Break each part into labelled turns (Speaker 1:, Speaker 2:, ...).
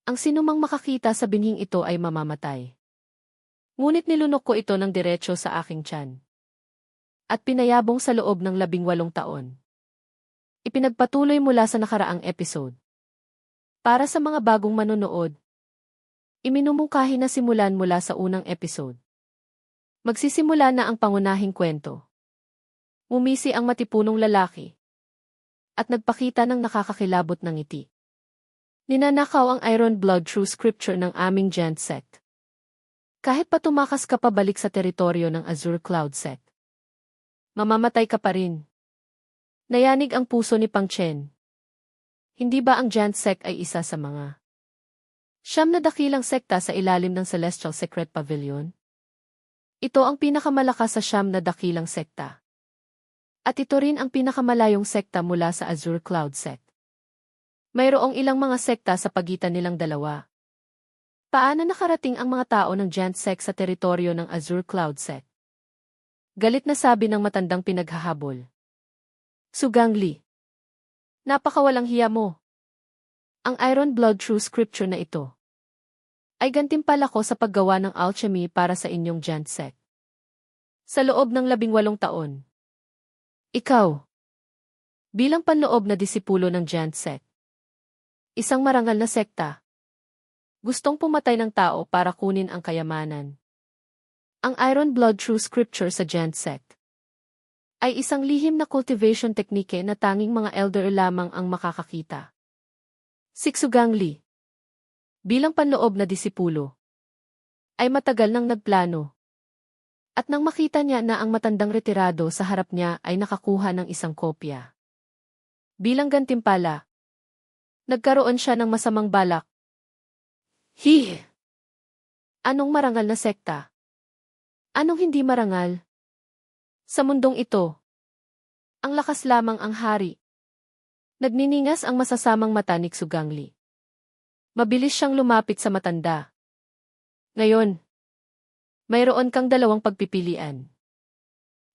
Speaker 1: Ang sinumang makakita sa binhing ito ay mamamatay. Ngunit nilunok ko ito ng diretso sa aking tiyan. At pinayabong sa loob ng 18 taon. Ipinagpatuloy mula sa nakaraang episode. Para sa mga bagong manonood, iminumungkahi na simulan mula sa unang episode. Magsisimula na ang pangunahing kwento. Umisi ang matipunong lalaki. At nagpakita ng nakakakilabot ng ngiti. Ninanakaw ang Iron Blood True Scripture ng aming Giant Sect. Kahit pa tumakas ka pabalik sa teritoryo ng Azure Cloud Sect, mamamatay ka pa rin. Nayanig ang puso ni Pang Chen. Hindi ba ang Giant Sect ay isa sa mga 9 na dakilang sekta sa ilalim ng Celestial Secret Pavilion? Ito ang pinakamalakas sa 9 na dakilang sekta. At ito rin ang pinakamalayong sekta mula sa Azure Cloud Sect. Mayroong ilang mga sekta sa pagitan nilang dalawa. Paano nakarating ang mga tao ng Giant Sect sa teritoryo ng Azure Cloud Sect? Galit na sabi ng matandang pinaghahabol. Sugang Li. Napakawalang hiya mo. Ang Iron Blood True Scripture na ito ay gantimpala ko sa paggawa ng alchemy para sa inyong Giant Sect. Sa loob ng 18 taon. Ikaw, bilang panloob na disipulo ng Giant Sect, isang marangal na sekta, gustong pumatay ng tao para kunin ang kayamanan. Ang Iron Blood True Scripture sa Giant Sect ay isang lihim na cultivation technique na tanging mga elder lamang ang makakakita. Siksugang Li, bilang panloob na disipulo, ay matagal nang nagplano. At nang makita niya na ang matandang retirado sa harap niya ay nakakuha ng isang kopya. Bilang gantimpala, nagkaroon siya ng masamang balak. Anong marangal na sekta? Anong hindi marangal? Sa mundong ito, ang lakas lamang ang hari. Nagniningas ang masasamang mata ni Sugang Li. Mabilis siyang lumapit sa matanda. Ngayon, mayroon kang 2 pagpipilian.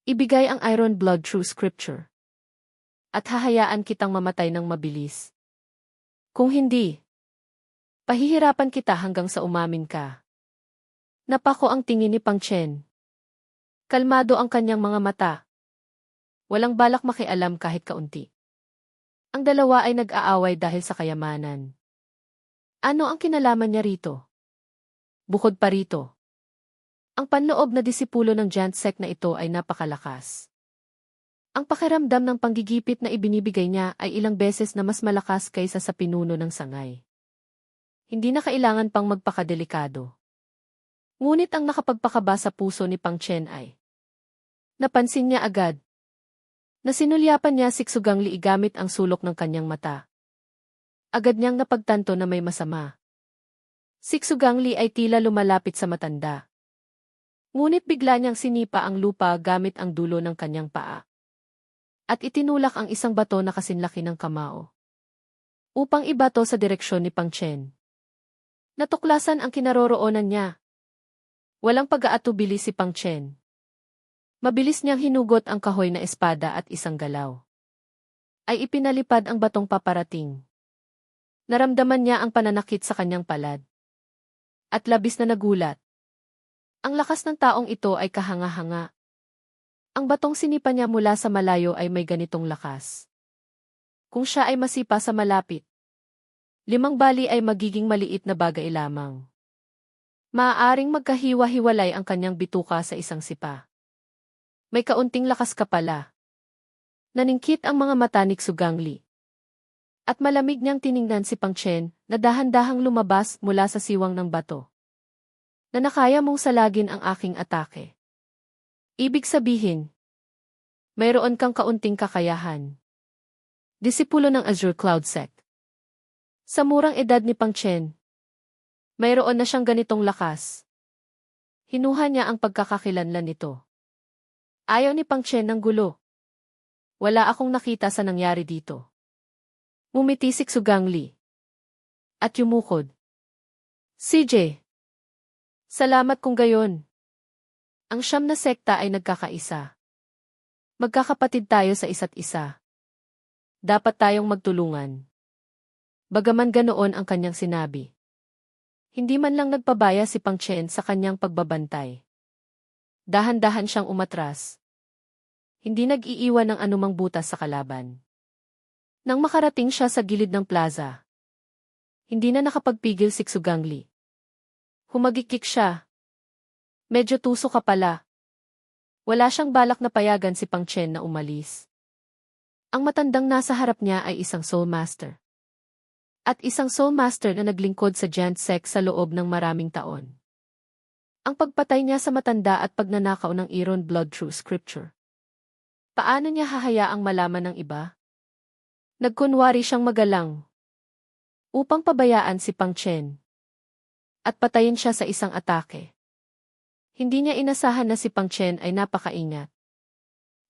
Speaker 1: Ibigay ang Iron Blood True Scripture. At hahayaan kitang mamatay ng mabilis. Kung hindi, pahihirapan kita hanggang sa umamin ka. Napako ang tingin ni Pang Chen. Kalmado ang kanyang mga mata. Walang balak makialam kahit kaunti. Ang dalawa ay nag-aaway dahil sa kayamanan. Ano ang kinalaman niya rito? Bukod pa rito, ang panloob na disipulo ng Giant Sect na ito ay napakalakas. Ang pakiramdam ng panggigipit na ibinibigay niya ay ilang beses na mas malakas kaysa sa pinuno ng sangay. Hindi na kailangan pang magpakadelikado. Ngunit ang nakapagpakaba sa puso ni Pang Chen ay napansin niya agad na sinulyapan niya si Sugang Li gamit ang sulok ng kanyang mata. Agad niyang napagtanto na may masama. Si Sugang Li ay tila lumalapit sa matanda. Ngunit bigla niyang sinipa ang lupa gamit ang dulo ng kanyang paa. At itinulak ang isang bato na kasinlaki ng kamao. Upang ibato sa direksyon ni Pang Chen. Natuklasan ang kinaroroonan niya. Walang pag-aatubili si Pang Chen. Mabilis niyang hinugot ang kahoy na espada at isang galaw. Ay ipinalipad ang batong paparating. Naramdaman niya ang pananakit sa kanyang palad. At labis na nagulat. Ang lakas ng taong ito ay kahanga-hanga. Ang batong sinipa niya mula sa malayo ay may ganitong lakas. Kung siya ay masipa sa malapit, 5 bali ay magiging maliit na bagay lamang. Maaaring magkahiwa-hiwalay ang kanyang bituka sa isang sipa. May kaunting lakas ka pala. Naningkit ang mga mata ni Sugang Li. At malamig niyang tiningnan si Pang Chen na dahan-dahang lumabas mula sa siwang ng bato. Na nakaya mong salagin ang aking atake. Ibig sabihin, mayroon kang kaunting kakayahan. Disipulo ng Azure Cloud Sect. Sa murang edad ni Pang Chen, mayroon na siyang ganitong lakas. Hinuha niya ang pagkakakilanlan nito. Ayaw ni Pang Chen ng gulo. Wala akong nakita sa nangyari dito. Ngumiti si Sugang Li. At yumukod. CJ. Salamat kung gayon. Ang 9 na sekta ay nagkakaisa. Magkakapatid tayo sa isa't isa. Dapat tayong magtulungan. Bagaman ganoon ang kanyang sinabi. Hindi man lang nagpabaya si Pang Chen sa kanyang pagbabantay. Dahan-dahan siyang umatras. Hindi nag-iiwan ng anumang butas sa kalaban. Nang makarating siya sa gilid ng plaza, hindi na nakapagpigil si Xugangli. Humagikik siya. Medyo tuso ka pala. Wala siyang balak na payagan si Pang Chen na umalis. Ang matandang nasa harap niya ay isang Soul Master. At isang Soul Master na naglingkod sa Giant Sect sa loob ng maraming taon. Ang pagpatay niya sa matanda at pagnanakaw ng Iron Blood through Scripture. Paano niya hahayaang malaman ng iba? Nagkunwari siyang magalang upang pabayaan si Pang Chen at patayin siya sa isang atake. Hindi niya inasahan na si Pang Chen ay napakaingat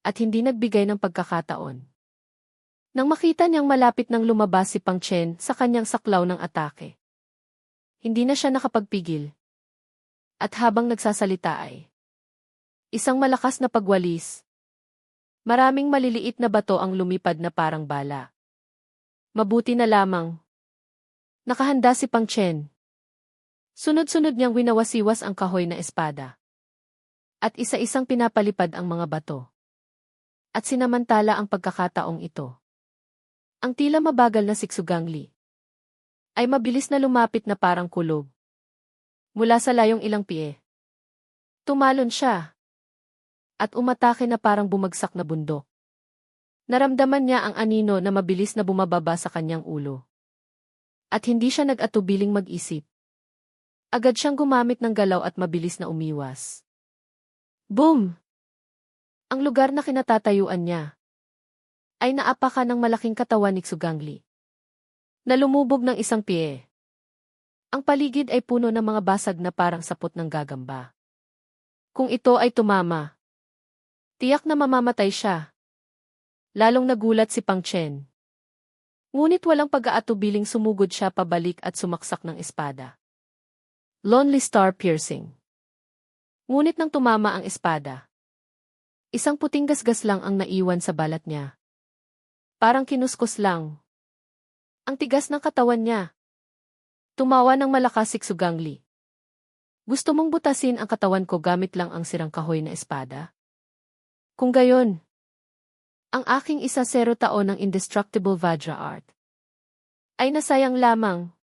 Speaker 1: at hindi nagbigay ng pagkakataon. Nang makita niyang malapit nang lumabas si Pang Chen sa kanyang saklaw ng atake, hindi na siya nakapagpigil. At habang nagsasalita ay isang malakas na pagwalis. Maraming maliliit na bato ang lumipad na parang bala. Mabuti na lamang. Nakahanda si Pang Chen. Sunod-sunod niyang winawasiwas ang kahoy na espada. At isa-isang pinapalipad ang mga bato. At sinamantala ang pagkakataong ito. Ang tila mabagal na si Xugangli ay mabilis na lumapit na parang kulog. Mula sa layong ilang pie. Tumalon siya. At umatake na parang bumagsak na bundok. Naramdaman niya ang anino na mabilis na bumababa sa kanyang ulo. At hindi siya nag-atubiling mag-isip. Agad siyang gumamit ng galaw at mabilis na umiwas. Boom! Ang lugar na kinatatayuan niya ay naapakan ng malaking katawan ni Xugangli na lumubog ng isang pie. Ang paligid ay puno ng mga basag na parang sapot ng gagamba. Kung ito ay tumama, tiyak na mamamatay siya. Lalong nagulat si Pang Chen. Ngunit walang pag-aatubiling sumugod siya pabalik at sumaksak ng espada. Lonely Star Piercing. Ngunit nang tumama ang espada, isang puting gasgas lang ang naiwan sa balat niya. Parang kinuskos lang. Ang tigas ng katawan niya. Tumawa ng malakas si Xugangli. Gusto mong butasin ang katawan ko gamit lang ang sirang kahoy na espada? Kung gayon, ang aking 10 taon ng indestructible Vajra art ay nasayang lamang.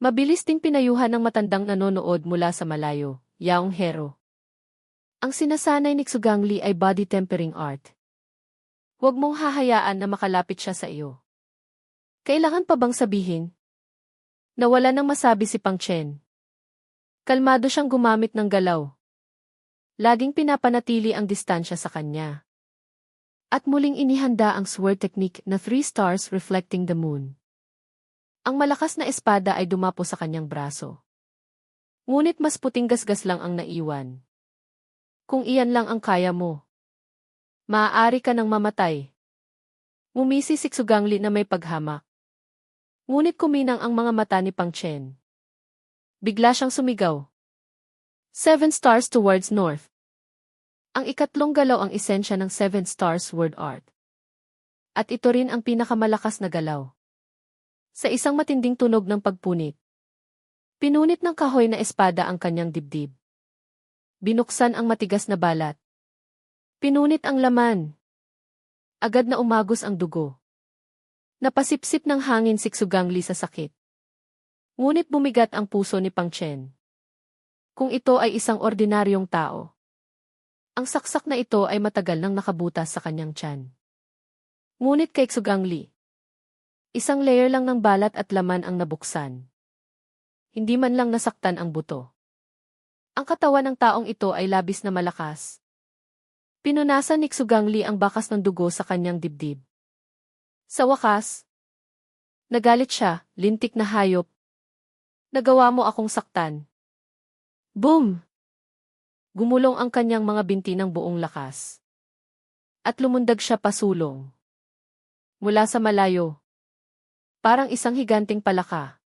Speaker 1: Mabilis ding pinayuhan ng matandang nanonood mula sa malayo, Yaong Hero. Ang sinasanay ni Xugangli ay body tempering art. Huwag mong hahayaan na makalapit siya sa iyo. Kailangan pa bang sabihin? Nawala nang masabi si Pang Chen. Kalmado siyang gumamit ng galaw. Laging pinapanatili ang distansya sa kanya. At muling inihanda ang sword technique na 3 stars reflecting the moon. Ang malakas na espada ay dumapo sa kanyang braso. Ngunit mas puting gasgas lang ang naiwan. Kung iyan lang ang kaya mo, maaari ka nang mamatay. Ngumisi si Xugangli na may paghamak. Ngunit kuminang ang mga mata ni Pang Chen. Bigla siyang sumigaw. 7 stars towards north. Ang ikatlong galaw ang esensya ng 7 stars word art. At ito rin ang pinakamalakas na galaw. Sa isang matinding tunog ng pagpunit, pinunit ng kahoy na espada ang kanyang dibdib. Binuksan ang matigas na balat. Pinunit ang laman. Agad na umagos ang dugo. Napasipsip ng hangin si Xugangli sa sakit. Ngunit bumigat ang puso ni Pang Chen. Kung ito ay isang ordinaryong tao, ang saksak na ito ay matagal nang nakabutas sa kanyang tiyan. Ngunit kay Xugangli, isang layer lang ng balat at laman ang nabuksan. Hindi man lang nasaktan ang buto. Ang katawan ng taong ito ay labis na malakas. Pinunasan ni Xugangli ang bakas ng dugo sa kanyang dibdib. Sa wakas, nagalit siya, lintik na hayop. Nagawa mo akong saktan. Boom! Gumulong ang kanyang mga binti ng buong lakas. At lumundag siya pasulong. Mula sa malayo. Parang isang higanting palaka.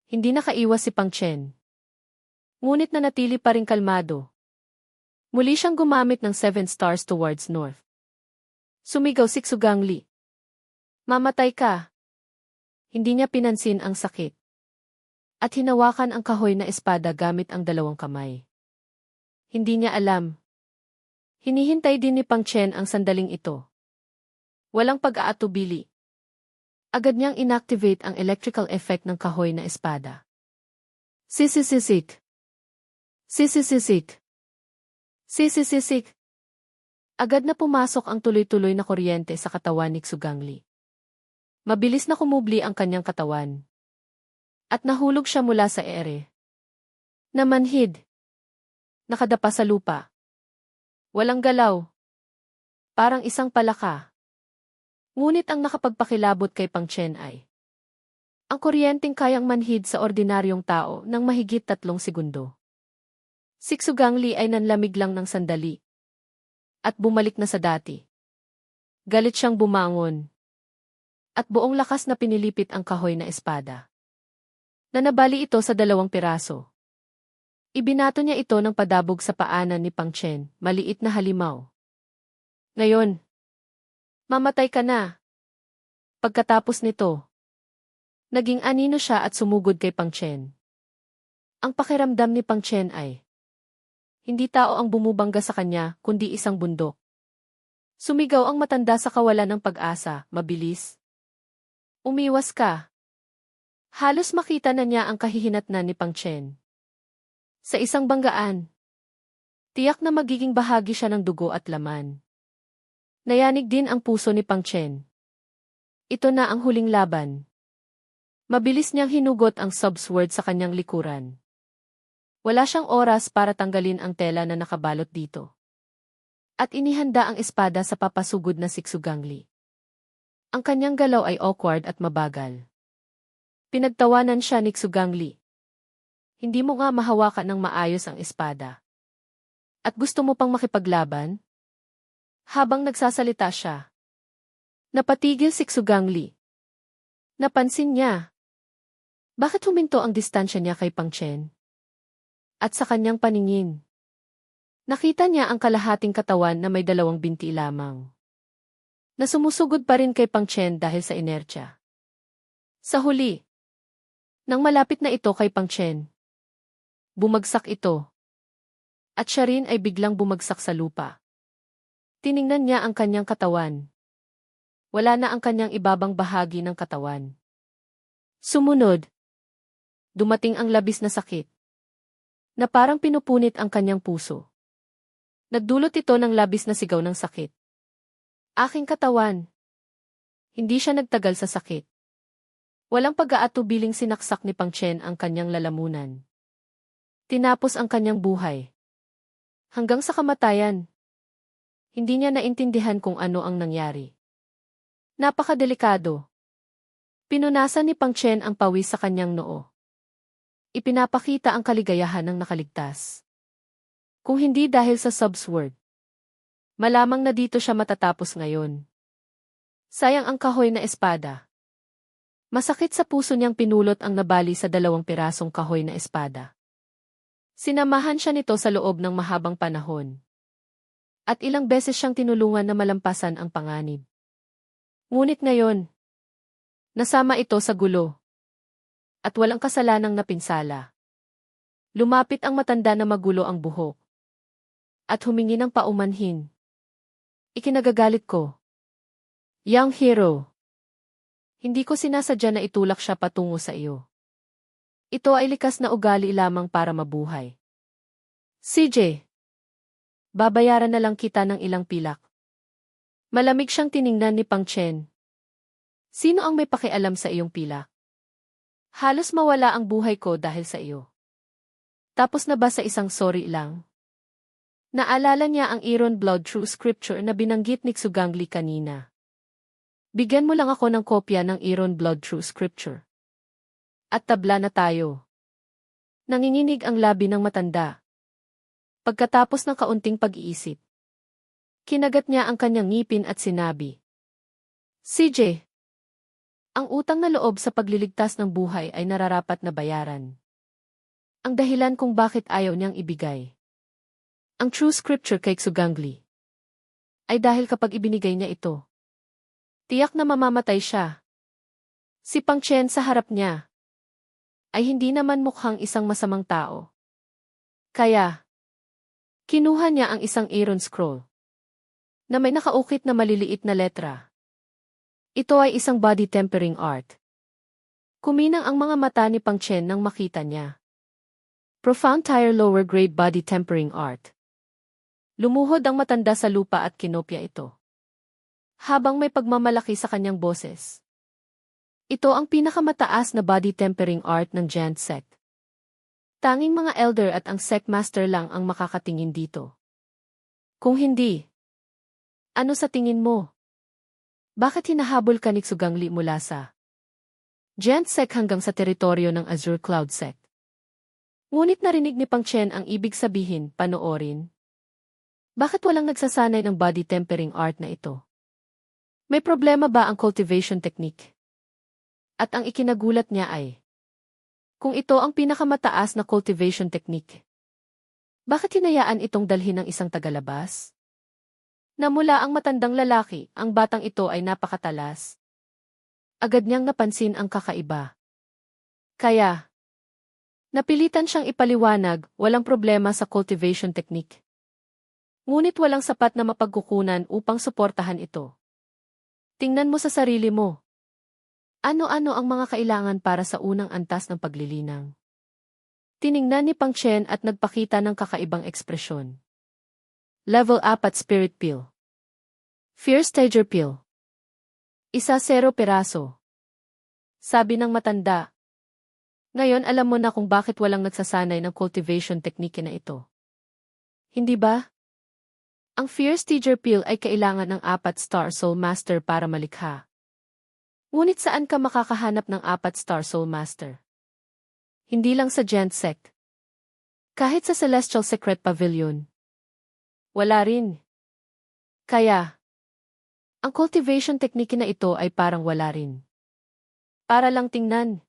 Speaker 1: Hindi nakaiwas si Pang Chen. Ngunit nanatili pa ring kalmado. Muli siyang gumamit ng 7 stars towards north. Sumigaw si Xugangli. Mamatay ka. Hindi niya pinansin ang sakit. At hinawakan ang kahoy na espada gamit ang dalawang kamay. Hindi niya alam. Hinihintay din ni Pang Chen ang sandaling ito. Walang pag-aatubili. Agad niyang inactivate ang electrical effect ng kahoy na espada. Sisisisik. Sisisisik. Sisisisik. Agad na pumasok ang tuloy-tuloy na kuryente sa katawan ni Xugangli. Mabilis na kumubli ang kanyang katawan. At nahulog siya mula sa ere. Namanhid. Nakadapa sa lupa. Walang galaw. Parang isang palaka. Ngunit ang nakapagpakilabot kay Pang Chen ay ang kuryenteng kayang manhid sa ordinaryong tao ng mahigit 3 segundo. Si Xugangli ay nanlamig lang ng sandali. At bumalik na sa dati. Galit siyang bumangon. At buong lakas na pinilipit ang kahoy na espada. Nanabali ito sa 2 piraso. Ibinato niya ito ng padabog sa paanan ni Pang Chen, maliit na halimaw. Ngayon, mamatay ka na. Pagkatapos nito, naging anino siya at sumugod kay Pang Chen. Ang pakiramdam ni Pang Chen ay, hindi tao ang bumubangga sa kanya, kundi isang bundok. Sumigaw ang matanda sa kawalan ng pag-asa, mabilis. Umiwas ka. Halos makita na niya ang kahihinatnan ni Pang Chen. Sa isang banggaan, tiyak na magiging bahagi siya ng dugo at laman. Nayanig din ang puso ni Pang Chen. Ito na ang huling laban. Mabilis niyang hinugot ang subsword sa kanyang likuran. Wala siyang oras para tanggalin ang tela na nakabalot dito. At inihanda ang espada sa papasugod na si Xugangli. Ang kanyang galaw ay awkward at mabagal. Pinagtawanan siya ni Xugangli. Hindi mo nga mahawakan ng maayos ang espada. At gusto mo pang makipaglaban? Habang nagsasalita siya, napatigil si Xugangli. Napansin niya. Bakit huminto ang distansya niya kay Pang Chen? At sa kanyang paningin, nakita niya ang kalahating katawan na may 2 binti lamang. Na sumusugod pa rin kay Pang Chen dahil sa inertsya. Sa huli, nang malapit na ito kay Pang Chen, bumagsak ito. At siya rin ay biglang bumagsak sa lupa. Tiningnan niya ang kanyang katawan. Wala na ang kanyang ibabang bahagi ng katawan. Sumunod, dumating ang labis na sakit, na parang pinupunit ang kanyang puso. Nagdulot ito ng labis na sigaw ng sakit. Aking katawan. Hindi siya nagtagal sa sakit. Walang pag-aatubiling sinaksak ni Pang Chen ang kanyang lalamunan. Tinapos ang kanyang buhay. Hanggang sa kamatayan. Hindi niya naintindihan kung ano ang nangyari. Napakadelikado. Pinunasan ni Pang Chen ang pawis sa kanyang noo. Ipinapakita ang kaligayahan ng nakaligtas. Kung hindi dahil sa subsword, malamang na dito siya matatapos ngayon. Sayang ang kahoy na espada. Masakit sa puso niyang pinulot ang nabali sa 2 pirasong kahoy na espada. Sinamahan siya nito sa loob ng mahabang panahon. At ilang beses siyang tinulungan na malampasan ang panganib. Ngunit ngayon, nasama ito sa gulo. At walang kasalanang napinsala. Lumapit ang matanda na magulo ang buhok. At humingi ng paumanhin. Ikinagagalit ko. Young hero. Hindi ko sinasadya na itulak siya patungo sa iyo. Ito ay likas na ugali lamang para mabuhay. CJ. Babayaran na lang kita ng ilang pilak. Malamig siyang tiningnan ni Pang Chen. Sino ang may pakialam sa iyong pilak? Halos mawala ang buhay ko dahil sa iyo. Tapos na ba sa isang sorry lang? Naalala niya ang Iron Blood True Scripture na binanggit ni Xugangli kanina. Bigyan mo lang ako ng kopya ng Iron Blood True Scripture. At tabla na tayo. Nanginginig ang labi ng matanda. Pagkatapos ng kaunting pag-iisip, kinagat niya ang kanyang ngipin at sinabi, CJ, ang utang na loob sa pagliligtas ng buhay ay nararapat na bayaran. Ang dahilan kung bakit ayaw niyang ibigay ang True Scripture kay Xugangli ay dahil kapag ibinigay niya ito, tiyak na mamamatay siya. Si Pang Chen sa harap niya. ay hindi naman mukhang isang masamang tao. Kaya, kinuha niya ang isang Aeron scroll na may nakaukit na maliliit na letra. Ito ay isang body tempering art. Kuminang ang mga mata ni Pang Chen nang makita niya. Profound Tire Lower Grade Body Tempering Art. Lumuhod ang matanda sa lupa at kinopya ito. Habang may pagmamalaki sa kanyang boses. Ito ang pinakamataas na body tempering art ng Giant Sect. Tanging mga elder at ang sect master lang ang makakatingin dito. Kung hindi, ano sa tingin mo? Bakit hinahabol ka ni Xugangli mula sa Giant Sect hanggang sa teritoryo ng Azure Cloud Sect? Ngunit narinig ni Pang Chen ang ibig sabihin, panoorin. Bakit walang nagsasanay ng body tempering art na ito? May problema ba ang cultivation technique? At ang ikinagulat niya ay, kung ito ang pinakamataas na cultivation technique, bakit hinayaan itong dalhin ng isang tagalabas? Namula ang matandang lalaki, ang batang ito ay napakatalas. Agad niyang napansin ang kakaiba. Kaya, napilitan siyang ipaliwanag, walang problema sa cultivation technique. Ngunit walang sapat na mapagkukunan upang suportahan ito. Tingnan mo sa sarili mo. Ano-ano ang mga kailangan para sa unang antas ng paglilinang? Tiningnan ni Pang Chen at nagpakita ng kakaibang ekspresyon. Level up at Spirit Pill. Fear Stager Pill. 1-0 peraso. Sabi ng matanda. Ngayon alam mo na kung bakit walang nagsasanay ng cultivation technique na ito. Hindi ba? Ang Fear Stager Pill ay kailangan ng 4-star Soul Master para malikha. Ngunit saan ka makakahanap ng 4-star Soul Master? Hindi lang sa Giant Sect. Kahit sa Celestial Secret Pavilion. Wala rin. Kaya, ang cultivation technique na ito ay parang wala rin. Para lang tingnan.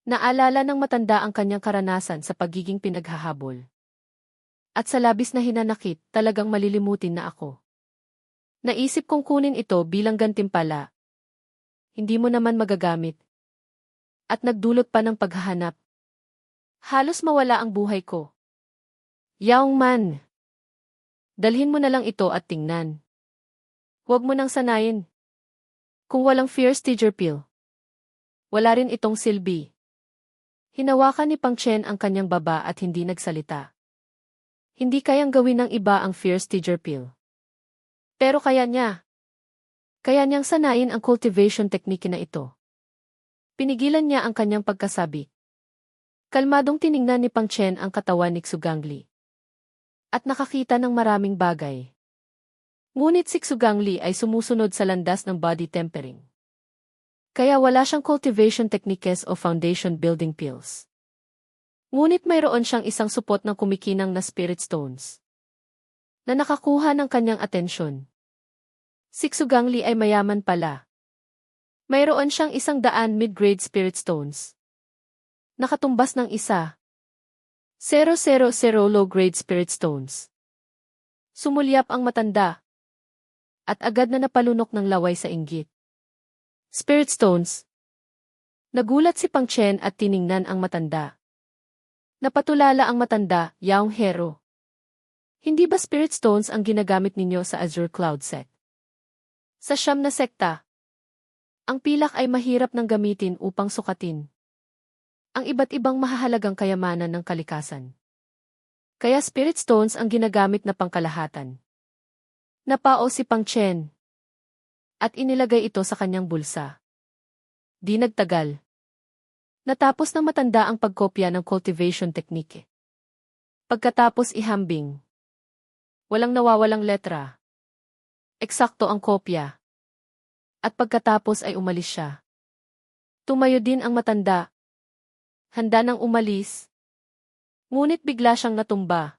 Speaker 1: Naalala ng matanda ang kanyang karanasan sa pagiging pinaghahabol. At sa labis na hinanakit, talagang malilimutin na ako. Naisip kong kunin ito bilang gantimpala. Hindi mo naman magagamit. At nagdulot pa ng paghahanap. Halos mawala ang buhay ko. Yaong man. Dalhin mo na lang ito at tingnan. Huwag mo nang sanayin. Kung walang Fear Stager Pill, wala rin itong silbi. Hinawakan ni Pang Chen ang kanyang baba at hindi nagsalita. Hindi kayang gawin ng iba ang Fear Stager Pill. Pero kaya niya. Kaya niyang sanayin ang cultivation technique na ito. Pinigilan niya ang kanyang pagkasabi. Kalmadong tiningnan ni Pang Chen ang katawan ni Xugangli. At nakakita ng maraming bagay. Ngunit si Xugangli ay sumusunod sa landas ng body tempering. Kaya wala siyang cultivation techniques o foundation building pills. Ngunit mayroon siyang isang supot ng kumikinang na spirit stones na nakakuha ng kanyang atensyon. Si Xugangli ay mayaman pala. Mayroon siyang 100 mid-grade spirit stones. Nakatumbas ng 000 low-grade spirit stones. Sumulyap ang matanda. At agad na napalunok ng laway sa inggit. Spirit stones. Nagulat si Pang Chen at tiningnan ang matanda. Napatulala ang matanda, Yaong Hero. Hindi ba spirit stones ang ginagamit ninyo sa Azure Cloud Sect? Sa siyam na sekta, ang pilak ay mahirap nang gamitin upang sukatin ang iba't ibang mahahalagang kayamanan ng kalikasan. Kaya spirit stones ang ginagamit na pangkalahatan. Napao si Pang Chen at inilagay ito sa kanyang bulsa. Di nagtagal. Natapos ng matanda ang pagkopya ng cultivation technique. Pagkatapos ihambing. Walang nawawalang letra. Eksakto ang kopya. At pagkatapos ay umalis siya. Tumayo din ang matanda. Handa nang umalis. Ngunit bigla siyang natumba.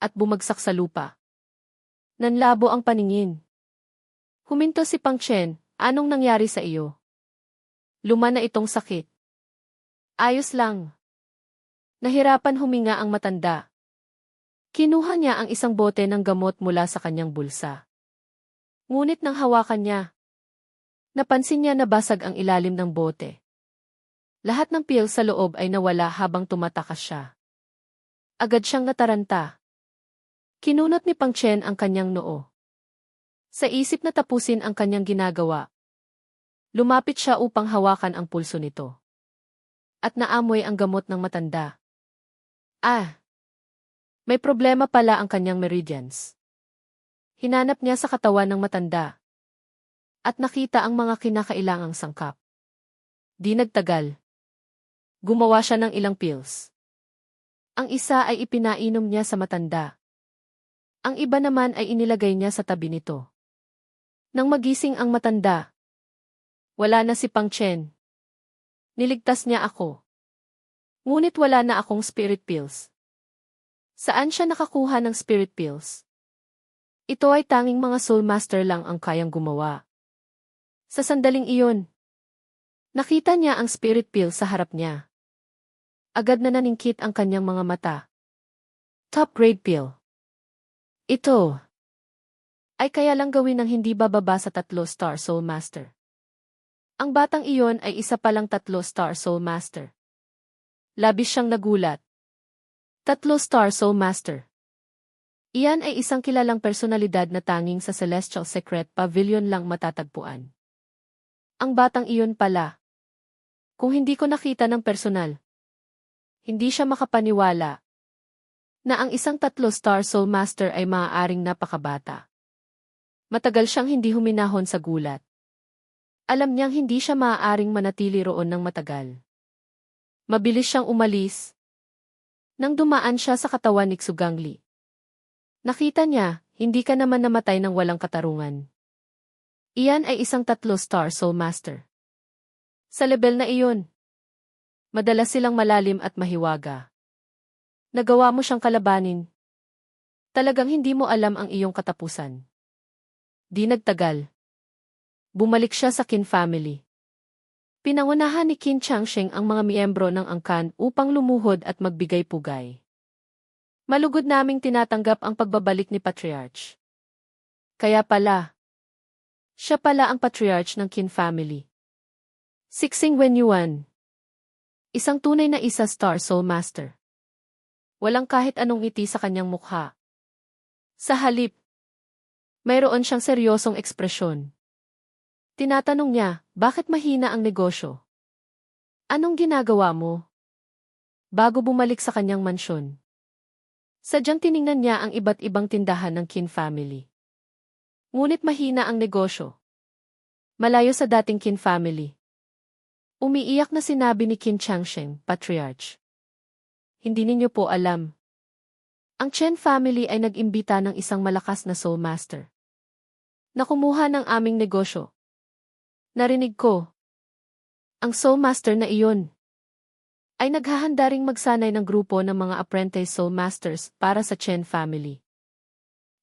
Speaker 1: At bumagsak sa lupa. Nanlabo ang paningin. Huminto si Pang Chen, anong nangyari sa iyo? Luma na itong sakit. Ayos lang. Nahirapan huminga ang matanda. Kinuha niya ang isang bote ng gamot mula sa kanyang bulsa. Ngunit nang hawakan niya, napansin niya na basag ang ilalim ng bote. Lahat ng pil sa loob ay nawala habang tumatakas siya. Agad siyang nataranta. Kinunot ni Pang Chen ang kanyang noo. Sa isip na tapusin ang kanyang ginagawa, lumapit siya upang hawakan ang pulso nito. At naamoy ang gamot ng matanda. May problema pala ang kanyang meridians. Hinanap niya sa katawan ng matanda. At nakita ang mga kinakailangang sangkap. Di nagtagal. Gumawa siya ng ilang pills. Ang isa ay ipinainom niya sa matanda. Ang iba naman ay inilagay niya sa tabi nito. Nang magising ang matanda, wala na si Pang Chen. Niligtas niya ako. Ngunit wala na akong spirit pills. Saan siya nakakuha ng spirit pills? Ito ay tanging mga soul master lang ang kayang gumawa. Sa sandaling iyon, nakita niya ang spirit pill sa harap niya. Agad na naningkit ang kanyang mga mata. Top grade pill. Ito ay kaya lang gawin ng hindi bababa sa 3-star soul master. Ang batang iyon ay isa palang 3-star soul master. Labis siyang nagulat. 3-star soul master. Iyan ay isang kilalang personalidad na tanging sa Celestial Secret Pavilion lang matatagpuan. Ang batang iyon pala. Kung hindi ko nakita ng personal, hindi siya makapaniwala na ang isang 3-star soul master ay maaaring napakabata. Matagal siyang hindi huminahon sa gulat. Alam niyang hindi siya maaaring manatili roon ng matagal. Mabilis siyang umalis. Nang dumaan siya sa katawan ni Xugangli, nakita niya, hindi ka naman namatay ng walang katarungan. Iyan ay isang 3-star soul master. Sa level na iyon, madalas silang malalim at mahiwaga. Nagawa mo siyang kalabanin. Talagang hindi mo alam ang iyong katapusan. Di nagtagal. Bumalik siya sa Qin family. Pinangunahan ni Qin Changsheng ang mga miyembro ng angkan upang lumuhod at magbigay pugay. Malugod naming tinatanggap ang pagbabalik ni Patriarch. Kaya pala, siya pala ang Patriarch ng Qin family. Sixing Wenyuan. Isang tunay na isa-star soul master. Walang kahit anong ngiti sa kanyang mukha. Sa halip, mayroon siyang seryosong ekspresyon. Tinatanong niya, bakit mahina ang negosyo? Anong ginagawa mo? Bago bumalik sa kanyang mansyon. Sadyang tiningnan niya ang iba't ibang tindahan ng Qin family. Ngunit mahina ang negosyo. Malayo sa dating Qin family. Umiiyak na sinabi ni Qin Changsheng, Patriarch. Hindi ninyo po alam. Ang Chen family ay nag-imbita ng isang malakas na soul master na kumuha ng aming negosyo. Narinig ko. Ang soul master na iyon ay naghahanda ring magsanay ng grupo ng mga apprentice soul masters para sa Chen family.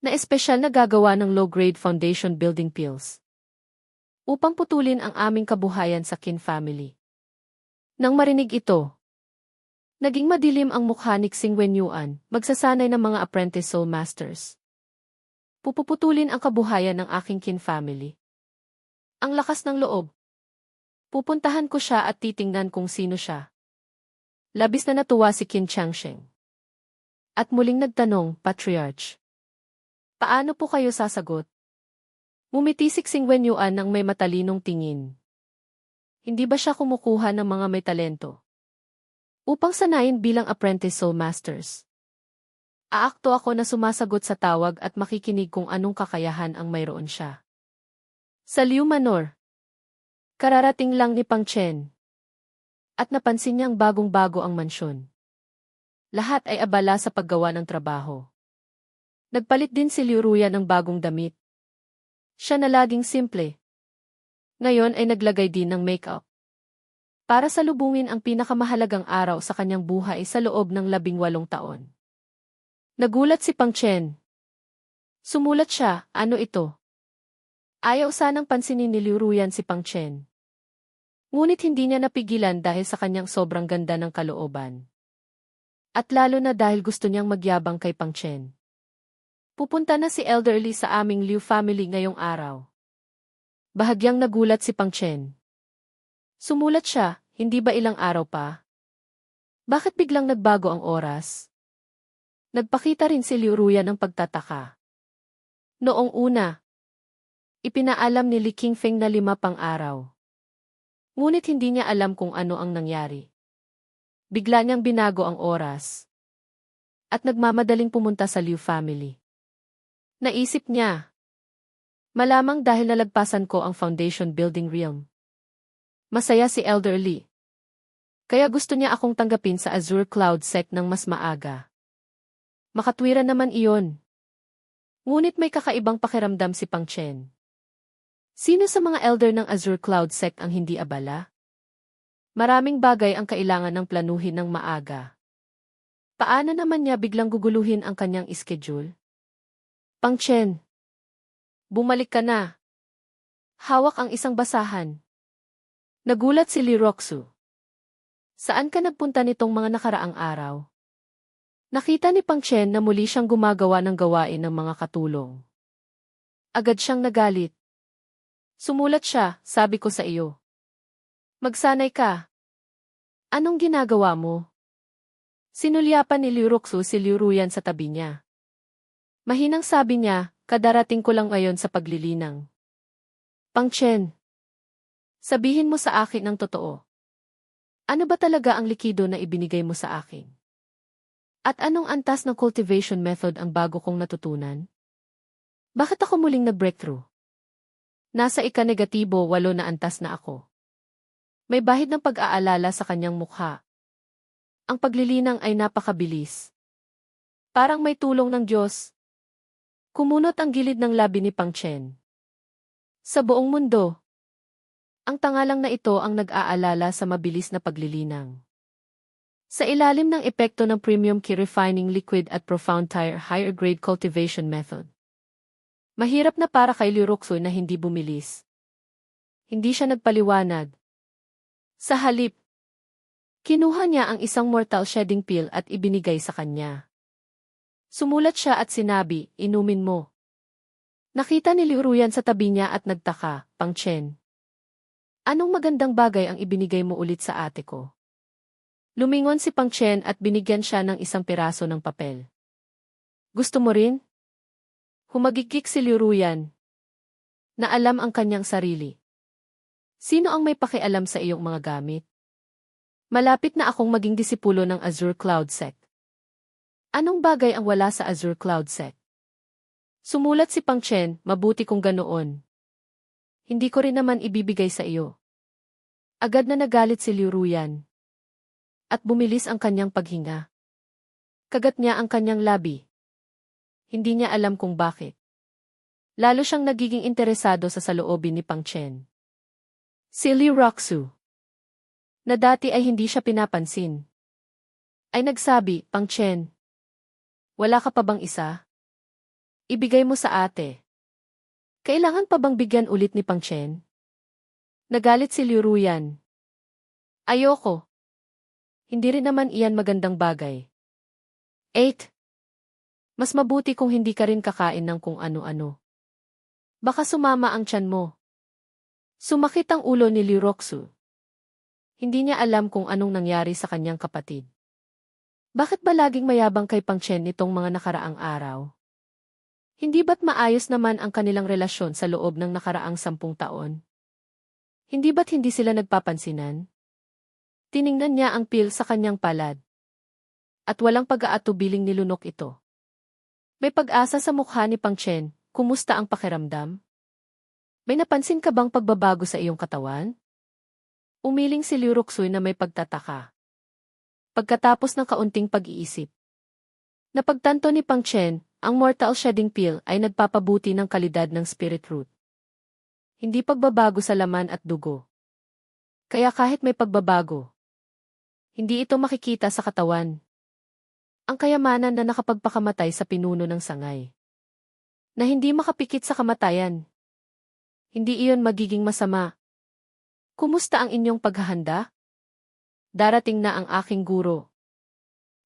Speaker 1: Na espesyal na gagawa ng low-grade foundation building pills. Upang putulin ang aming kabuhayan sa Qin family. Nang marinig ito, naging madilim ang mukha ni Xing Wenyuan, magsasanay ng mga apprentice soul masters. Pupuputulin ang kabuhayan ng aking Qin family. Ang lakas ng loob. Pupuntahan ko siya at titingnan kung sino siya. Labis na natuwa si Qin Changsheng. At muling nagtanong, Patriarch. Paano po kayo sasagot? Ngumiti si Xing Wenyuan ng may matalinong tingin. Hindi ba siya kumukuha ng mga may talento? Upang sanayin bilang apprentice soul masters. Aakto ako na sumasagot sa tawag at makikinig kung anong kakayahan ang mayroon siya. Sa Liu Manor, kararating lang ni Pang Chen. At napansin niyang bagong-bago ang mansyon. Lahat ay abala sa paggawa ng trabaho. Nagpalit din si Liu Ruya ng bagong damit. Siya na laging simple. Ngayon ay naglagay din ng makeup. Para salubungin ang pinakamahalagang araw sa kanyang buhay sa loob ng 18 taon. Nagulat si Pang Chen. Sumulat siya, ano ito? Ayaw sanang pansinin ni Liu Ruyan si Pang Chen. Ngunit hindi niya napigilan dahil sa kanyang sobrang ganda ng kalooban. At lalo na dahil gusto niyang magyabang kay Pang Chen. Pupunta na si Elderly sa aming Liu family ngayong araw. Bahagyang nagulat si Pang Chen. Sumulat siya, Hindi ba ilang araw pa? Bakit biglang nagbago ang oras? Nagpakita rin si Liu Ruyan ng pagtataka. Noong una, ipinaalam ni Li Qingfeng na 5 pang araw. Ngunit hindi niya alam kung ano ang nangyari. Bigla niyang binago ang oras. At nagmamadaling pumunta sa Liu family. Naisip niya, malamang dahil nalagpasan ko ang foundation building realm. Masaya si Elder Li. Kaya gusto niya akong tanggapin sa Azure Cloud Sect ng mas maaga. Makatwiran naman iyon. Ngunit may kakaibang pakiramdam si Pang Chen. Sino sa mga elder ng Azure Cloud Sect ang hindi abala? Maraming bagay ang kailangan ng planuhin ng maaga. Paano naman niya biglang guguluhin ang kanyang schedule? Pang Chen, bumalik ka na. Hawak ang isang basahan. Nagulat si Li Roxu. Saan ka nagpunta nitong mga nakaraang araw? Nakita ni Pang Chen na muli siyang gumagawa ng gawain ng mga katulong. Agad siyang nagalit. Sumulat siya, sabi ko sa iyo. Magsanay ka. Anong ginagawa mo? Sinulyapan ni Liu Roxu si Liu Ruyan sa tabi niya. Mahinang sabi niya, kadarating ko lang ngayon sa paglilinang. Pang Chen, sabihin mo sa akin ang totoo. Ano ba talaga ang likido na ibinigay mo sa akin? At anong antas ng cultivation method ang bago kong natutunan? Bakit ako muling nag-breakthrough? Nasa ika-negatibo 8 na antas na ako. May bahid ng pag-aalala sa kanyang mukha. Ang paglilinang ay napakabilis. Parang may tulong ng Diyos. Kumunot ang gilid ng labi ni Pang Chen. Sa buong mundo, ang tangalang na ito ang nag-aalala sa mabilis na paglilinang. Sa ilalim ng epekto ng premium key refining liquid at profound tire higher grade cultivation method. Mahirap na para kay Liu Roxu na hindi bumilis. Hindi siya nagpaliwanag. Sa halip, kinuha niya ang isang mortal shedding pill at ibinigay sa kanya. Sumulat siya at sinabi, inumin mo. Nakita ni Liu Ruyan sa tabi niya at nagtaka, Pang Chen. Anong magandang bagay ang ibinigay mo ulit sa ate ko? Lumingon si Pang Chen at binigyan siya ng isang piraso ng papel. Gusto mo rin? Humagikik si Liu Ruyan. Na alam ang kanyang sarili. Sino ang may pakialam sa iyong mga gamit? Malapit na akong maging disipulo ng Azure Cloud Sect. Anong bagay ang wala sa Azure Cloud Sect? Sumulat si Pang Chen, mabuti kung ganoon. Hindi ko rin naman ibibigay sa iyo. Agad na nagalit si Liu Ruyan. At bumilis ang kanyang paghinga. Kagat niya ang kanyang labi. Hindi niya alam kung bakit. Lalo siyang nagiging interesado sa saloobin ni Pang Chen. Si Liu Roxu, na dati ay hindi siya pinapansin, ay nagsabi, Pang Chen, wala ka pa bang isa? Ibigay mo sa ate. Kailangan pa bang bigyan ulit ni Pang Chen? Nagalit si Liu Ruyan. Ayoko. Hindi rin naman iyan magandang bagay. 8. Mas mabuti kung hindi ka rin kakain ng kung ano-ano. Baka sumama ang tiyan mo. Sumakit ang ulo ni Liu Roxu. Hindi niya alam kung anong nangyari sa kanyang kapatid. Bakit ba laging mayabang kay Pang Chen nitong mga nakaraang araw? Hindi ba't maayos naman ang kanilang relasyon sa loob ng nakaraang 10 taon? Hindi ba't hindi sila nagpapansinan? Tiningnan niya ang pil sa kanyang palad. At walang pag-aatubiling nilunok ito. May pag-asa sa mukha ni Pang Chen, kumusta ang pakiramdam? May napansin ka bang pagbabago sa iyong katawan? Umiling si Liu Roxu na may pagtataka. Pagkatapos ng kaunting pag-iisip, napagtanto ni Pang Chen, ang mortal shedding pill ay nagpapabuti ng kalidad ng spirit root. Hindi pagbabago sa laman at dugo. Kaya kahit may pagbabago, hindi ito makikita sa katawan. Ang kayamanan na nakapagpakamatay sa pinuno ng sangay. Na hindi makapikit sa kamatayan. Hindi iyon magiging masama. Kumusta ang inyong paghahanda? Darating na ang aking guro.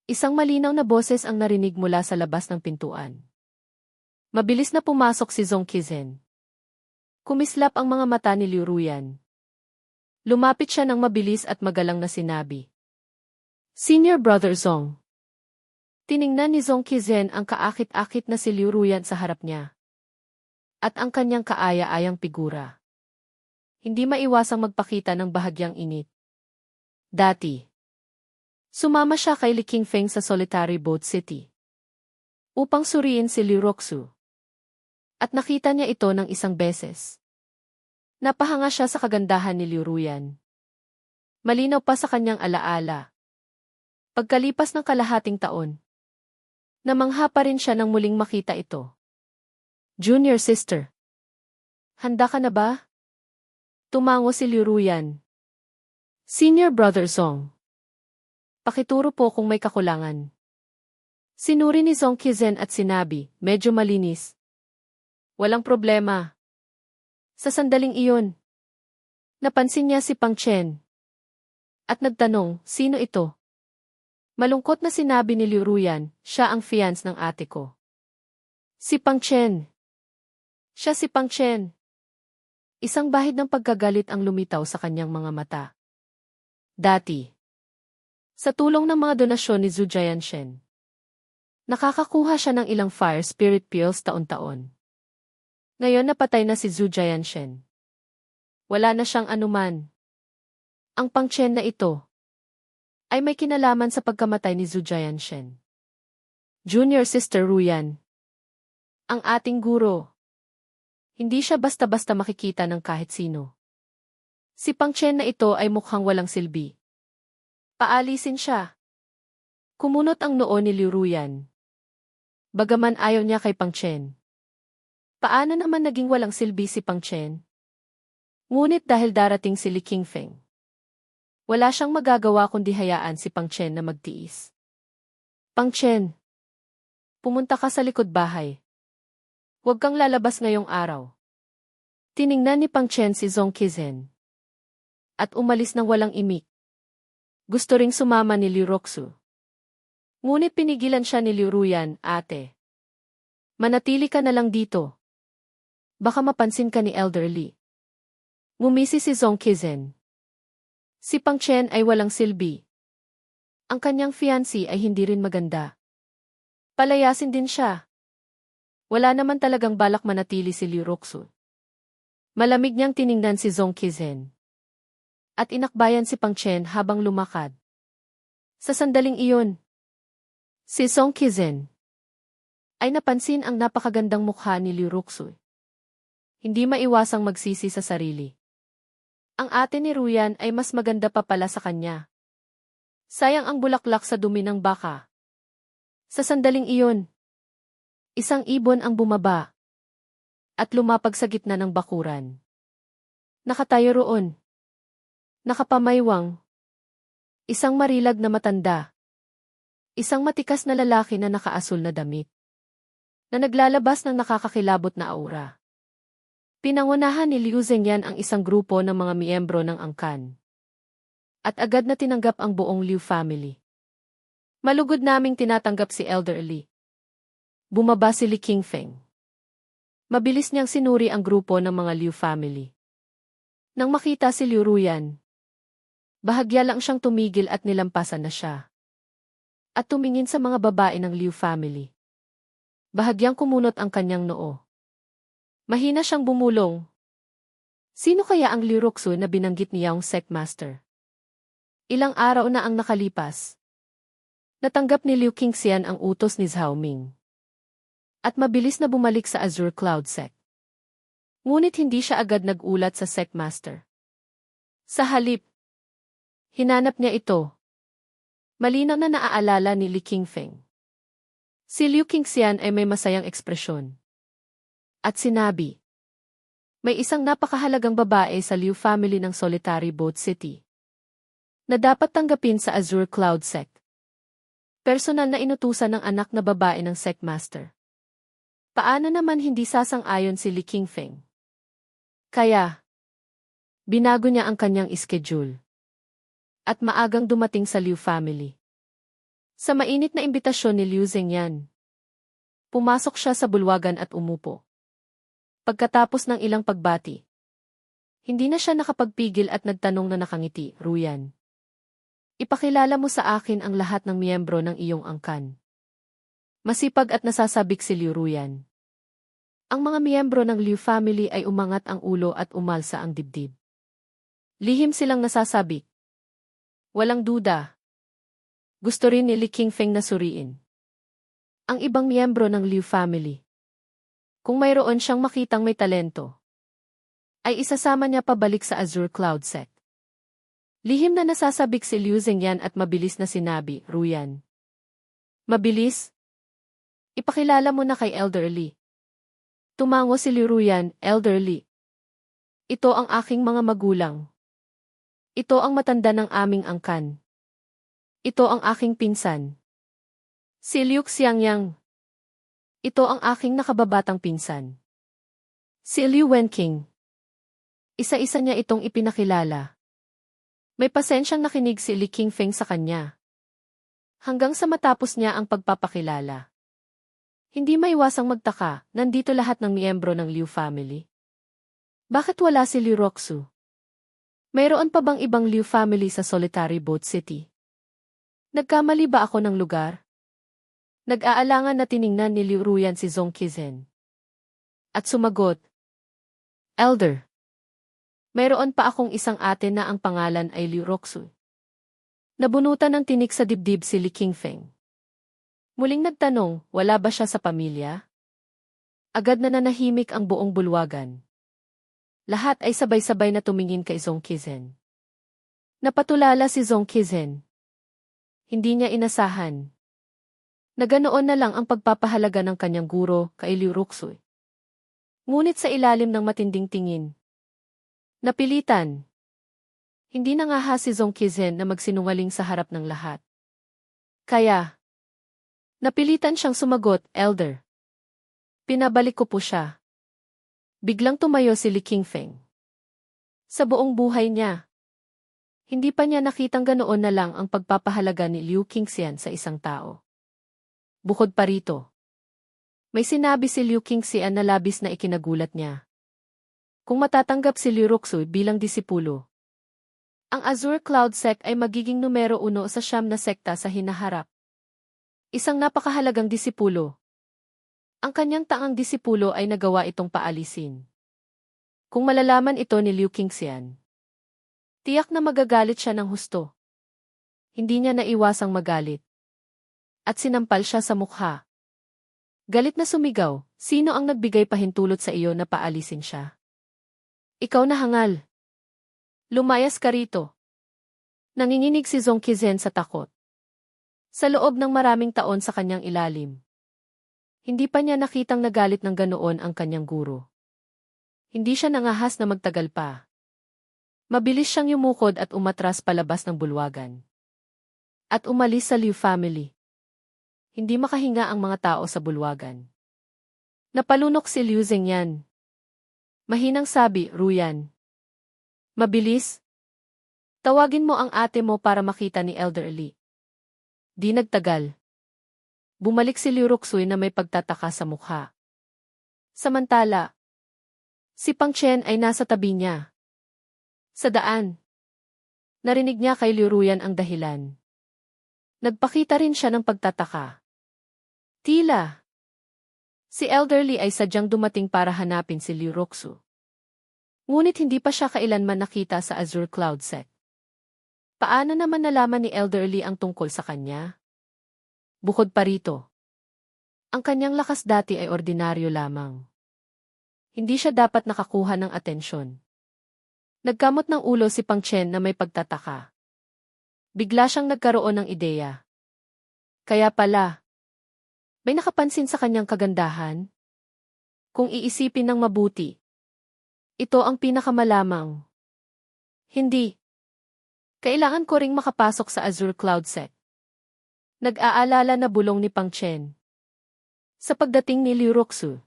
Speaker 1: Isang malinaw na boses ang narinig mula sa labas ng pintuan. Mabilis na pumasok si Zong Qizen. Kumislap ang mga mata ni Liu Ruyan. Lumapit siya ng mabilis at magalang na sinabi. Senior Brother Zong. Tiningnan ni Zong Qizen ang kaakit-akit na si Liu Ruyan sa harap niya. At ang kanyang kaaya-ayang figura. Hindi maiwasang magpakita ng bahagyang init. Dati. Sumama siya kay Li Qingfeng sa Solitary Boat City. Upang suriin si Liu Roxu. At nakita niya ito ng isang beses. Napahanga siya sa kagandahan ni Liu Ruyan. Malinaw pa sa kanyang alaala. Pagkalipas ng kalahating taon, namangha pa rin siya nang muling makita ito. Junior sister. Handa ka na ba? Tumango si Liu Ruyan. Senior Brother Zong. Pakituro po kung may kakulangan. Sinuri ni Zong Qizen at sinabi, medyo malinis. Walang problema. Sa sandaling iyon, napansin niya si Pang Chen. At nagtanong, sino ito? Malungkot na sinabi ni Liu Ruyan, siya ang fiance ng ate ko. Si Pang Chen. Siya si Pang Chen. Isang bahid ng pagkagalit ang lumitaw sa kanyang mga mata. Dati. Sa tulong ng mga donasyon ni Zhu Jianshen, nakakakuha siya ng ilang fire spirit pills taon-taon. Ngayon napatay na si Zhu Jianshen. Wala na siyang anuman. Ang Pang Chen na ito ay may kinalaman sa pagkamatay ni Zhu Jianshen. Junior Sister Ruyan. Ang ating guro. Hindi siya basta-basta makikita ng kahit sino. Si Pang Chen na ito ay mukhang walang silbi. Paalisin siya. Kumunot ang noo ni Liu Ruyan. Bagaman ayaw niya kay Pang Chen. Paano naman naging walang silbi si Pang Chen? Ngunit dahil darating si Li Qingfeng, wala siyang magagawa kundi hayaan si Pang Chen na magtiis. Pang Chen, pumunta ka sa likod bahay. Huwag kang lalabas ngayong araw. Tiningnan ni Pang Chen si Zong Qizen. At umalis ng walang imik. Gusto ring sumama ni Liu Roxu. Ngunit pinigilan siya ni Liu Ruyan, ate. Manatili ka na lang dito. Baka mapansin ka ni Elder Li. Ngumisi si Zong Qizen. Si Pang Chen ay walang silbi. Ang kanyang fiancé ay hindi rin maganda. Palayasin din siya. Wala naman talagang balak manatili si Liu Roxu. Malamig niyang tiningnan si Zong Qizen. At inakbayan si Pang Chen habang lumakad. Sa sandaling iyon, si Zong Qizen ay napansin ang napakagandang mukha ni Liu Roxu. Hindi maiwasang magsisi sa sarili. Ang ate ni Ruyan ay mas maganda pa pala sa kanya. Sayang ang bulaklak sa dumi ng baka. Sa sandaling iyon, isang ibon ang bumaba at lumapag sa gitna ng bakuran. Nakatayo roon. Nakapamaywang. Isang marilag na matanda. Isang matikas na lalaki na nakaasul na damit. Na naglalabas ng nakakakilabot na aura. Pinangunahan ni Liu Zengyan ang isang grupo ng mga miyembro ng angkan. At agad na tinanggap ang buong Liu family. Malugod naming tinatanggap si Elder Li. Bumaba si Li Qingfeng. Mabilis niyang sinuri ang grupo ng mga Liu family. Nang makita si Liu Ruyan, bahagya lang siyang tumigil at nilampasan na siya. At tumingin sa mga babae ng Liu family. Bahagyang kumunot ang kanyang noo. Mahina siyang bumulong. Sino kaya ang Liu Roxu na binanggit ni Yaong Sectmaster? Ilang araw na ang nakalipas. Natanggap ni Liu Qingxian ang utos ni Zhao Ming. At mabilis na bumalik sa Azure Cloud Sect. Ngunit hindi siya agad nag-ulat sa Sectmaster. Sa halip, hinanap niya ito. Malinaw na naaalala ni Li Qingfeng. Si Liu Qingxian ay may masayang ekspresyon. At sinabi, may isang napakahalagang babae sa Liu family ng Solitary Boat City na dapat tanggapin sa Azure Cloud Sect. Personal na inutusan ng anak na babae ng Sectmaster. Paano naman hindi sasang-ayon si Li Qingfeng? Kaya, binago niya ang kanyang schedule. At maagang dumating sa Liu family. Sa mainit na imbitasyon ni Liu Zengyan, pumasok siya sa bulwagan at umupo. Pagkatapos ng ilang pagbati, Hindi na siya nakapagpigil at nagtanong na nakangiti, Ruyan. Ipakilala mo sa akin ang lahat ng miyembro ng iyong angkan. Masipag at nasasabik si Liu Ruyan. Ang mga miyembro ng Liu family ay umangat ang ulo at umalsa ang dibdib. Lihim silang nasasabik. Walang duda. Gusto rin ni Li Qingfeng na suriin ang ibang miyembro ng Liu family. Kung mayroon siyang makitang may talento, ay isasama niya pabalik sa Azure Cloud Sect. Lihim na nasasabik si Liu Zengyan at mabilis na sinabi, Ruyan. Mabilis? Ipakilala mo na kay Elderly. Tumango si Liu Ruyan, Elderly. Ito ang aking mga magulang. Ito ang matanda ng aming angkan. Ito ang aking pinsan. Si Liu Xiangyang. Ito ang aking nakababatang pinsan. Si Liu Wenqing. Isa-isa niya itong ipinakilala. May pasensyang nakinig si Li Qingfeng sa kanya. Hanggang sa matapos niya ang pagpapakilala. Hindi maiwasang magtaka, nandito lahat ng miyembro ng Liu family. Bakit wala si Liu Roxu? Mayroon pa bang ibang Liu family sa Solitary Boat City? Nagkamali ba ako ng lugar? Nag-aalangan na tiningnan ni Liu Ruyan si Zhong Qizen. At sumagot, Elder. Mayroon pa akong isang ate na ang pangalan ay Liu Roxu. Nabunutan ng tinik sa dibdib si Li Qingfeng. Muling nagtanong, wala ba siya sa pamilya? Agad na nanahimik ang buong bulwagan. Lahat ay sabay-sabay na tumingin kay Zhong Qizen. Napatulala si Zhong Qizen. Hindi niya inasahan. Naganoon na lang ang pagpapahalaga ng kanyang guro kay Liu Roxu. Ngunit sa ilalim ng matinding tingin, napilitan. Hindi nangaha si Zhong Qizen na magsinungaling sa harap ng lahat. Kaya, napilitan siyang sumagot, Elder. Pinabalik ko po siya. Biglang tumayo si Li Qingfeng. Sa buong buhay niya, hindi pa niya nakitang ganoon na lang ang pagpapahalaga ni Liu Qingxian sa isang tao. Bukod pa rito, may sinabi si Liu Qingxian na labis na ikinagulat niya. Kung matatanggap si Liu Roxu bilang disipulo, ang Azure Cloud Sect ay magiging numero 1 sa 9 na sekta sa hinaharap. Isang napakahalagang disipulo. Ang kanyang taang disipulo ay nagawa itong paalisin. Kung malalaman ito ni Liu Qingxian, tiyak na magagalit siya ng husto. Hindi niya naiwasang magalit. At sinampal siya sa mukha. Galit na sumigaw, sino ang nagbigay pahintulot sa iyo na paalisin siya? Ikaw na hangal. Lumayas ka rito. Nanginginig si Zhong Qizen sa takot. Sa loob ng maraming taon sa kanyang ilalim, hindi pa niya nakitang nagalit ng ganoon ang kanyang guro. Hindi siya nangahas na magtagal pa. Mabilis siyang yumukod at umatras palabas ng bulwagan. At umalis sa Liu family. Hindi makahinga ang mga tao sa bulwagan. Napalunok si Liu Zengyan. Mahinang sabi, Ruyan. Mabilis? Tawagin mo ang ate mo para makita ni Elderly. Di nagtagal. Bumalik si Liu Roxu na may pagtataka sa mukha. Samantala, si Pang Chen ay nasa tabi niya. Sa daan. Narinig niya kay Liu Ruyan ang dahilan. Nagpakita rin siya ng pagtataka. Tila. Si Elderly ay sadyang dumating para hanapin si Liu Roxu. Ngunit hindi pa siya kailanman nakita sa Azure Cloud Sect. Paano naman nalaman ni Elderly ang tungkol sa kanya? Bukod pa rito, ang kanyang lakas dati ay ordinaryo lamang. Hindi siya dapat nakakuha ng atensyon. Nagkamot ng ulo si Pang Chen na may pagtataka. Bigla siyang nagkaroon ng ideya. Kaya pala, may nakapansin sa kanyang kagandahan? Kung iisipin ng mabuti, ito ang pinakamalamang. Hindi. Kailangan ko ring makapasok sa Azure Cloud Sect. Nag-aalala na bulong ni Pang Chen. Sa pagdating ni Liu Roxu,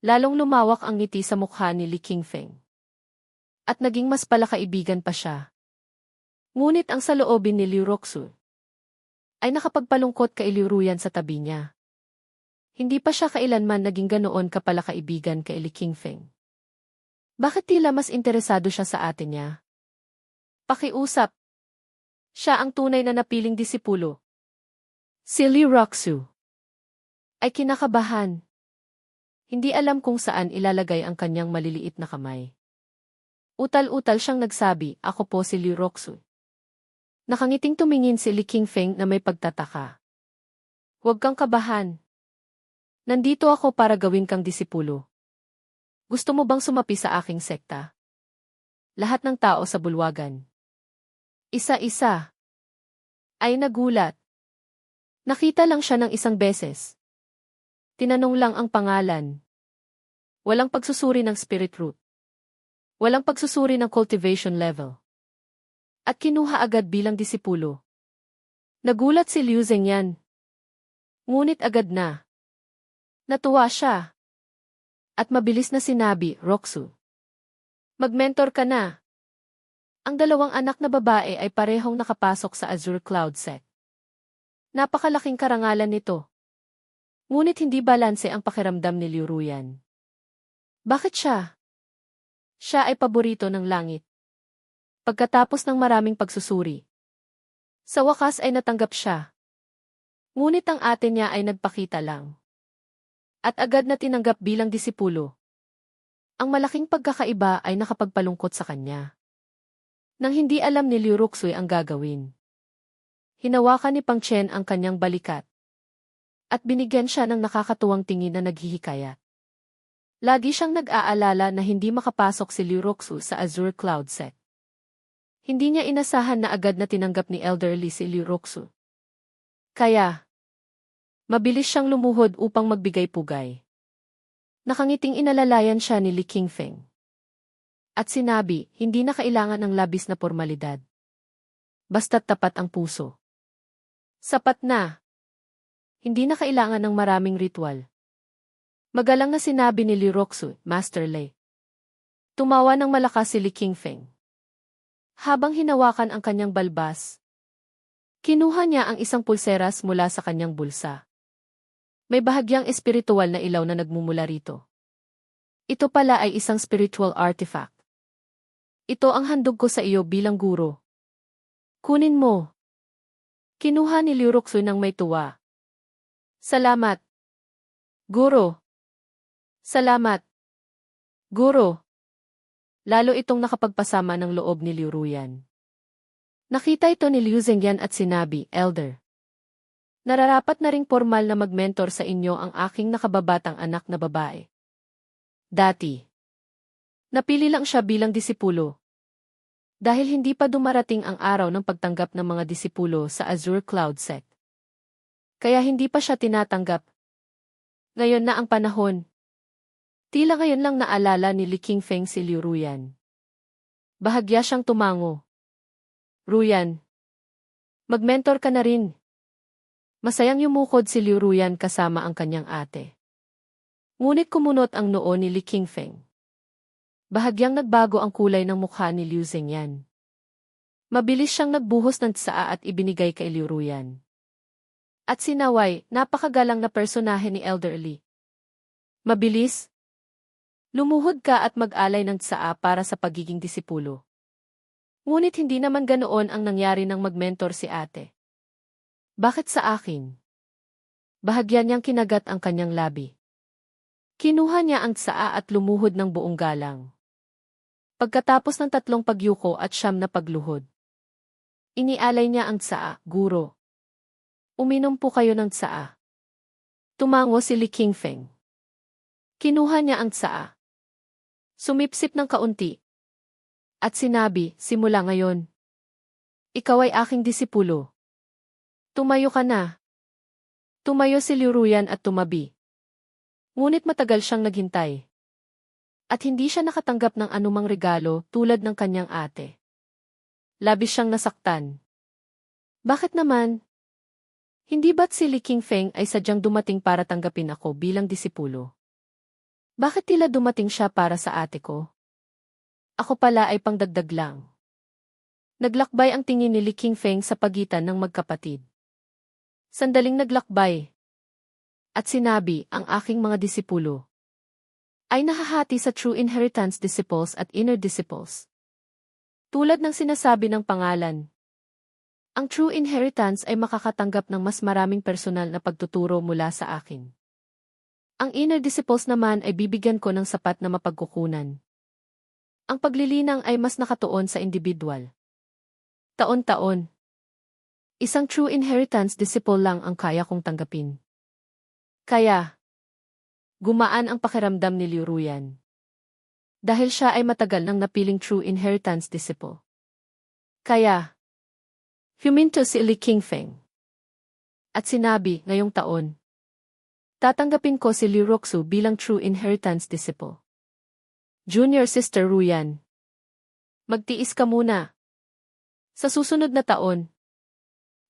Speaker 1: lalong lumawak ang ngiti sa mukha ni Li Qingfeng. At naging mas palakaibigan pa siya. Ngunit ang saloobin ni Liu Roxu ay nakapagpalungkot kay Liu Ruyan sa tabi niya. Hindi pa siya kailanman naging ganoon kapalakaibigan kay Li Qingfeng. Bakit tila mas interesado siya sa ate niya? Pakiusap. Siya ang tunay na napiling disipulo. Si Liu Roxu ay kinakabahan. Hindi alam kung saan ilalagay ang kanyang maliliit na kamay. Utal-utal siyang nagsabi, ako po si Liu Roxu. Nakangiting tumingin si Li Qingfeng na may pagtataka. Huwag kang kabahan. Nandito ako para gawin kang disipulo. Gusto mo bang sumapi sa aking sekta? Lahat ng tao sa bulwagan. Isa-isa. Ay nagulat. Nakita lang siya ng isang beses. Tinanong lang ang pangalan. Walang pagsusuri ng spirit root. Walang pagsusuri ng cultivation level. At kinuha agad bilang disipulo. Nagulat si Liu Zhengyan. Ngunit agad na. Natuwa siya. At mabilis na sinabi, Roxu. Mag-mentor ka na. Ang dalawang anak na babae ay parehong nakapasok sa Azure Cloud Set. Napakalaking karangalan nito. Ngunit hindi balanse ang pakiramdam ni Liu Ruyan. Bakit siya? Siya ay paborito ng langit. Pagkatapos ng maraming pagsusuri. Sa wakas ay natanggap siya. Ngunit ang ate niya ay nagpakita lang. At agad na tinanggap bilang disipulo. Ang malaking pagkakaiba ay nakapagpalungkot sa kanya. Nang hindi alam ni Liu Ruxui ang gagawin. Hinawakan ni Pang Chen ang kanyang balikat. At binigyan siya ng nakakatuwang tingin na naghihikayat. Lagi siyang nag-aalala na hindi makapasok si Liu Ruxu sa Azure Cloud Set. Hindi niya inasahan na agad na tinanggap ni Elderly si Liu Ruxu. Kaya, mabilis siyang lumuhod upang magbigay pugay. Nakangiting inalalayan siya ni Li Qingfeng. At sinabi, hindi na kailangan ng labis na formalidad. Basta't tapat ang puso. Sapat na. Hindi na kailangan ng maraming ritual. Magalang na sinabi ni Li Roxu, Master Lei. Tumawa ng malakas si Li Qingfeng. Habang hinawakan ang kanyang balbas, kinuha niya ang isang pulseras mula sa kanyang bulsa. May bahagyang espiritual na ilaw na nagmumula rito. Ito pala ay isang spiritual artifact. Ito ang handog ko sa iyo bilang guro. Kunin mo. Kinuha ni Liu Roxu ng may tuwa. Salamat. Guro. Salamat. Guro. Lalo itong nakapagpasama ng loob ni Liu Ruyan. Nakita ito ni Liu Zhengyan at sinabi, Elder. Nararapat na ring formal na mag-mentor sa inyo ang aking nakababatang anak na babae. Dati. Napili lang siya bilang disipulo. Dahil hindi pa dumarating ang araw ng pagtanggap ng mga disipulo sa Azure Cloud Set. Kaya hindi pa siya tinatanggap. Ngayon na ang panahon. Tila ngayon lang naalala ni Li Qingfeng si Liu Ruyan. Bahagya siyang tumango. Ruyan. Mag-mentor ka na rin. Masayang yumukod si Liu Ruyan kasama ang kanyang ate. Ngunit kumunot ang noo ni Li Qingfeng. Bahagyang nagbago ang kulay ng mukha ni Liu Zhengyan. Mabilis siyang nagbuhos ng tsaa at ibinigay kay Liu Ruyan. At sinaway, napakagalang na personahe ni Elderly. Mabilis. Lumuhod ka at mag-alay ng tsaa para sa pagiging disipulo. Ngunit hindi naman ganoon ang nangyari nang mag-mentor si ate. Bakit sa akin? Bahagya niyang kinagat ang kanyang labi. Kinuha niya ang tsaa at lumuhod ng buong galang. Pagkatapos ng 3 pagyuko at 9 na pagluhod. Inialay niya ang tsaa, guro. Uminom po kayo ng tsaa. Tumango si Li Qingfeng. Kinuha niya ang tsaa. Sumipsip ng kaunti. At sinabi, simula ngayon. Ikaw ay aking disipulo. Tumayo ka na. Tumayo si Liu Ruyan at tumabi. Ngunit matagal siyang naghintay. At hindi siya nakatanggap ng anumang regalo tulad ng kanyang ate. Labis siyang nasaktan. Bakit naman? Hindi ba't si Li Qingfeng ay sadyang dumating para tanggapin ako bilang disipulo? Bakit tila dumating siya para sa ate ko? Ako pala ay pangdagdag lang. Naglakbay ang tingin ni Li Qingfeng sa pagitan ng magkapatid. Sandaling naglakbay. At sinabi, ang aking mga disipulo. ay nahahati sa true inheritance disciples at inner disciples. Tulad ng sinasabi ng pangalan, ang true inheritance ay makakatanggap ng mas maraming personal na pagtuturo mula sa akin. Ang inner disciples naman ay bibigyan ko ng sapat na mapagkukunan. Ang paglilinang ay mas nakatuon sa individual. Taon-taon. Isang true inheritance disciple lang ang kaya kong tanggapin. Kaya, gumaan ang pakiramdam ni Liu Ruyan. Dahil siya ay matagal nang napiling true inheritance disciple. Kaya, huminto si Li Qingfeng. At sinabi, ngayong taon, tatanggapin ko si Liu Roxu bilang true inheritance disciple. Junior Sister Ruyan, magtiis ka muna. Sa susunod na taon,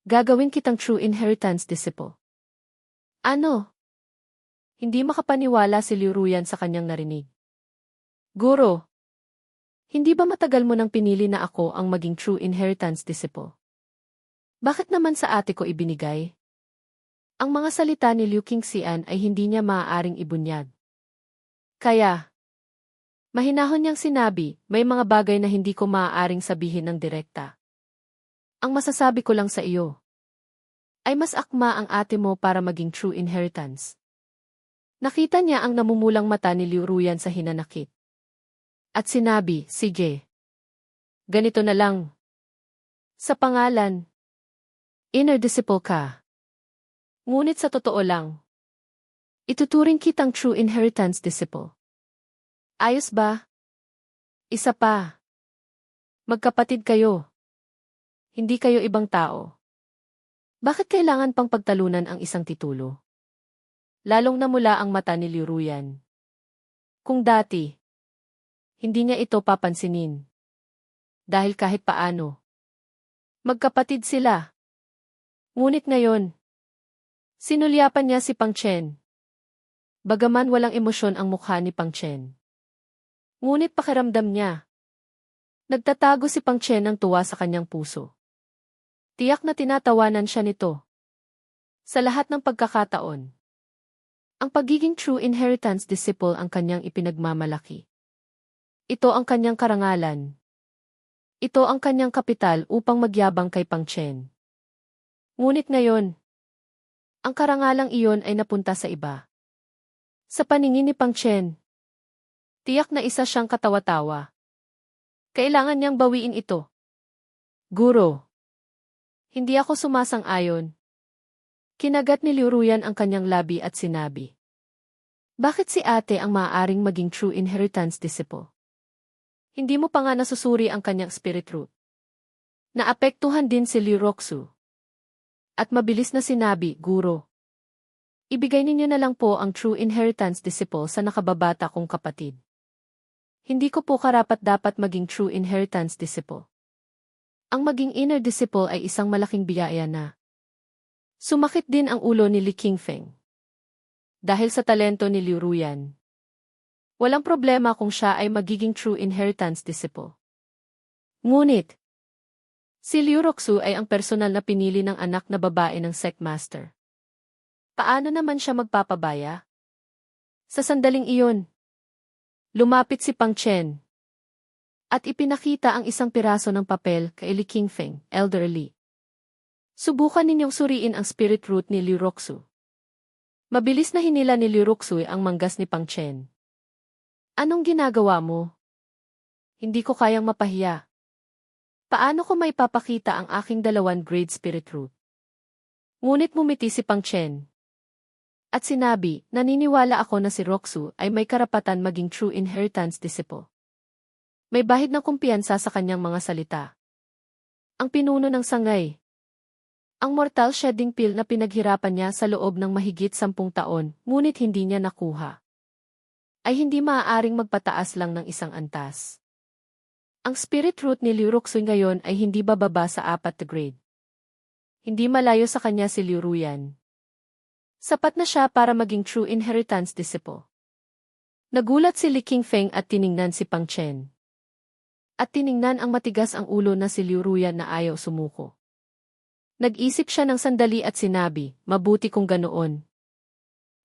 Speaker 1: gagawin kitang true inheritance disciple. Ano? Hindi makapaniwala si Liu Ruyan sa kanyang narinig. Guro, hindi ba matagal mo nang pinili na ako ang maging true inheritance disciple? Bakit naman sa ate ko ibinigay? Ang mga salita ni Liu Qingxian ay hindi niya maaaring ibunyag. Kaya, mahinahon niyang sinabi, may mga bagay na hindi ko maaaring sabihin ng direkta. Ang masasabi ko lang sa iyo, ay mas akma ang ate mo para maging true inheritance. Nakita niya ang namumulang mata ni Liu Ruyan sa hinanakit. At sinabi, sige. Ganito na lang. Sa pangalan, inner disciple ka. Ngunit sa totoo lang, ituturing kitang true inheritance disciple. Ayos ba? Isa pa. Magkapatid kayo. Hindi kayo ibang tao. Bakit kailangan pang pagtalunan ang isang titulo? Lalong namula ang mata ni Liu Ruyan. Kung dati, hindi niya ito papansinin. Dahil kahit paano, magkapatid sila. Ngunit ngayon, sinulyapan niya si Pang Chen. Bagaman walang emosyon ang mukha ni Pang Chen. Ngunit pakiramdam niya, nagtatago si Pang Chen ng tuwa sa kanyang puso. Tiyak na tinatawanan siya nito. Sa lahat ng pagkakataon, ang pagiging true inheritance disciple ang kanyang ipinagmamalaki. Ito ang kanyang karangalan. Ito ang kanyang kapital upang magyabang kay Pang Chen. Ngunit ngayon, ang karangalang iyon ay napunta sa iba. Sa paningin ni Pang Chen, tiyak na isa siyang katawa-tawa. Kailangan niyang bawiin ito. Guro, hindi ako sumasang-ayon. Kinagat ni Liu Ruyan ang kanyang labi at sinabi, bakit si ate ang maaaring maging true inheritance disciple? Hindi mo pa nga nasusuri ang kanyang spirit root. Naapektuhan din si Liu Roxu. At mabilis na sinabi, Guro, ibigay ninyo na lang po ang true inheritance disciple sa nakababata kong kapatid. Hindi ko po karapat-dapat maging true inheritance disciple. Ang maging inner disciple ay isang malaking biyaya na. Sumakit din ang ulo ni Li Qingfeng. Dahil sa talento ni Liu Ruyan. Walang problema kung siya ay magiging true inheritance disciple. Ngunit, si Liu Roxu ay ang personal na pinili ng anak na babae ng sect master. Paano naman siya magpapabaya? Sa sandaling iyon, lumapit si Pang Chen at ipinakita ang isang piraso ng papel kay Li Qingfeng, elderly. Subukan ninyong suriin ang spirit root ni Liu Roxu. Mabilis na hinila ni Liu Roxu ang manggas ni Pang Chen. Anong ginagawa mo? Hindi ko kayang mapahiya. Paano ko maipapakita ang aking 2 grade spirit root? Ngunit mumiti si Pang Chen. At sinabi, naniniwala ako na si Roxu ay may karapatan maging true inheritance disciple. May bahid ng kumpiyansa sa kanyang mga salita. Ang pinuno ng sangay. Ang mortal shedding pill na pinaghirapan niya sa loob ng mahigit 10 taon, ngunit hindi niya nakuha. Ay hindi maaaring magpataas lang ng isang antas. Ang spirit root ni Liu Roxu ngayon ay hindi bababa sa 4th grade. Hindi malayo sa kanya si Liu Ruyan. Sapat na siya para maging true inheritance disciple. Nagulat si Li Qingfeng at tiningnan si Pang Chen. At tiningnan ang matigas ang ulo na si Liu Ruyan na ayaw sumuko. Nag-isip siya ng sandali at sinabi, mabuti kung ganoon.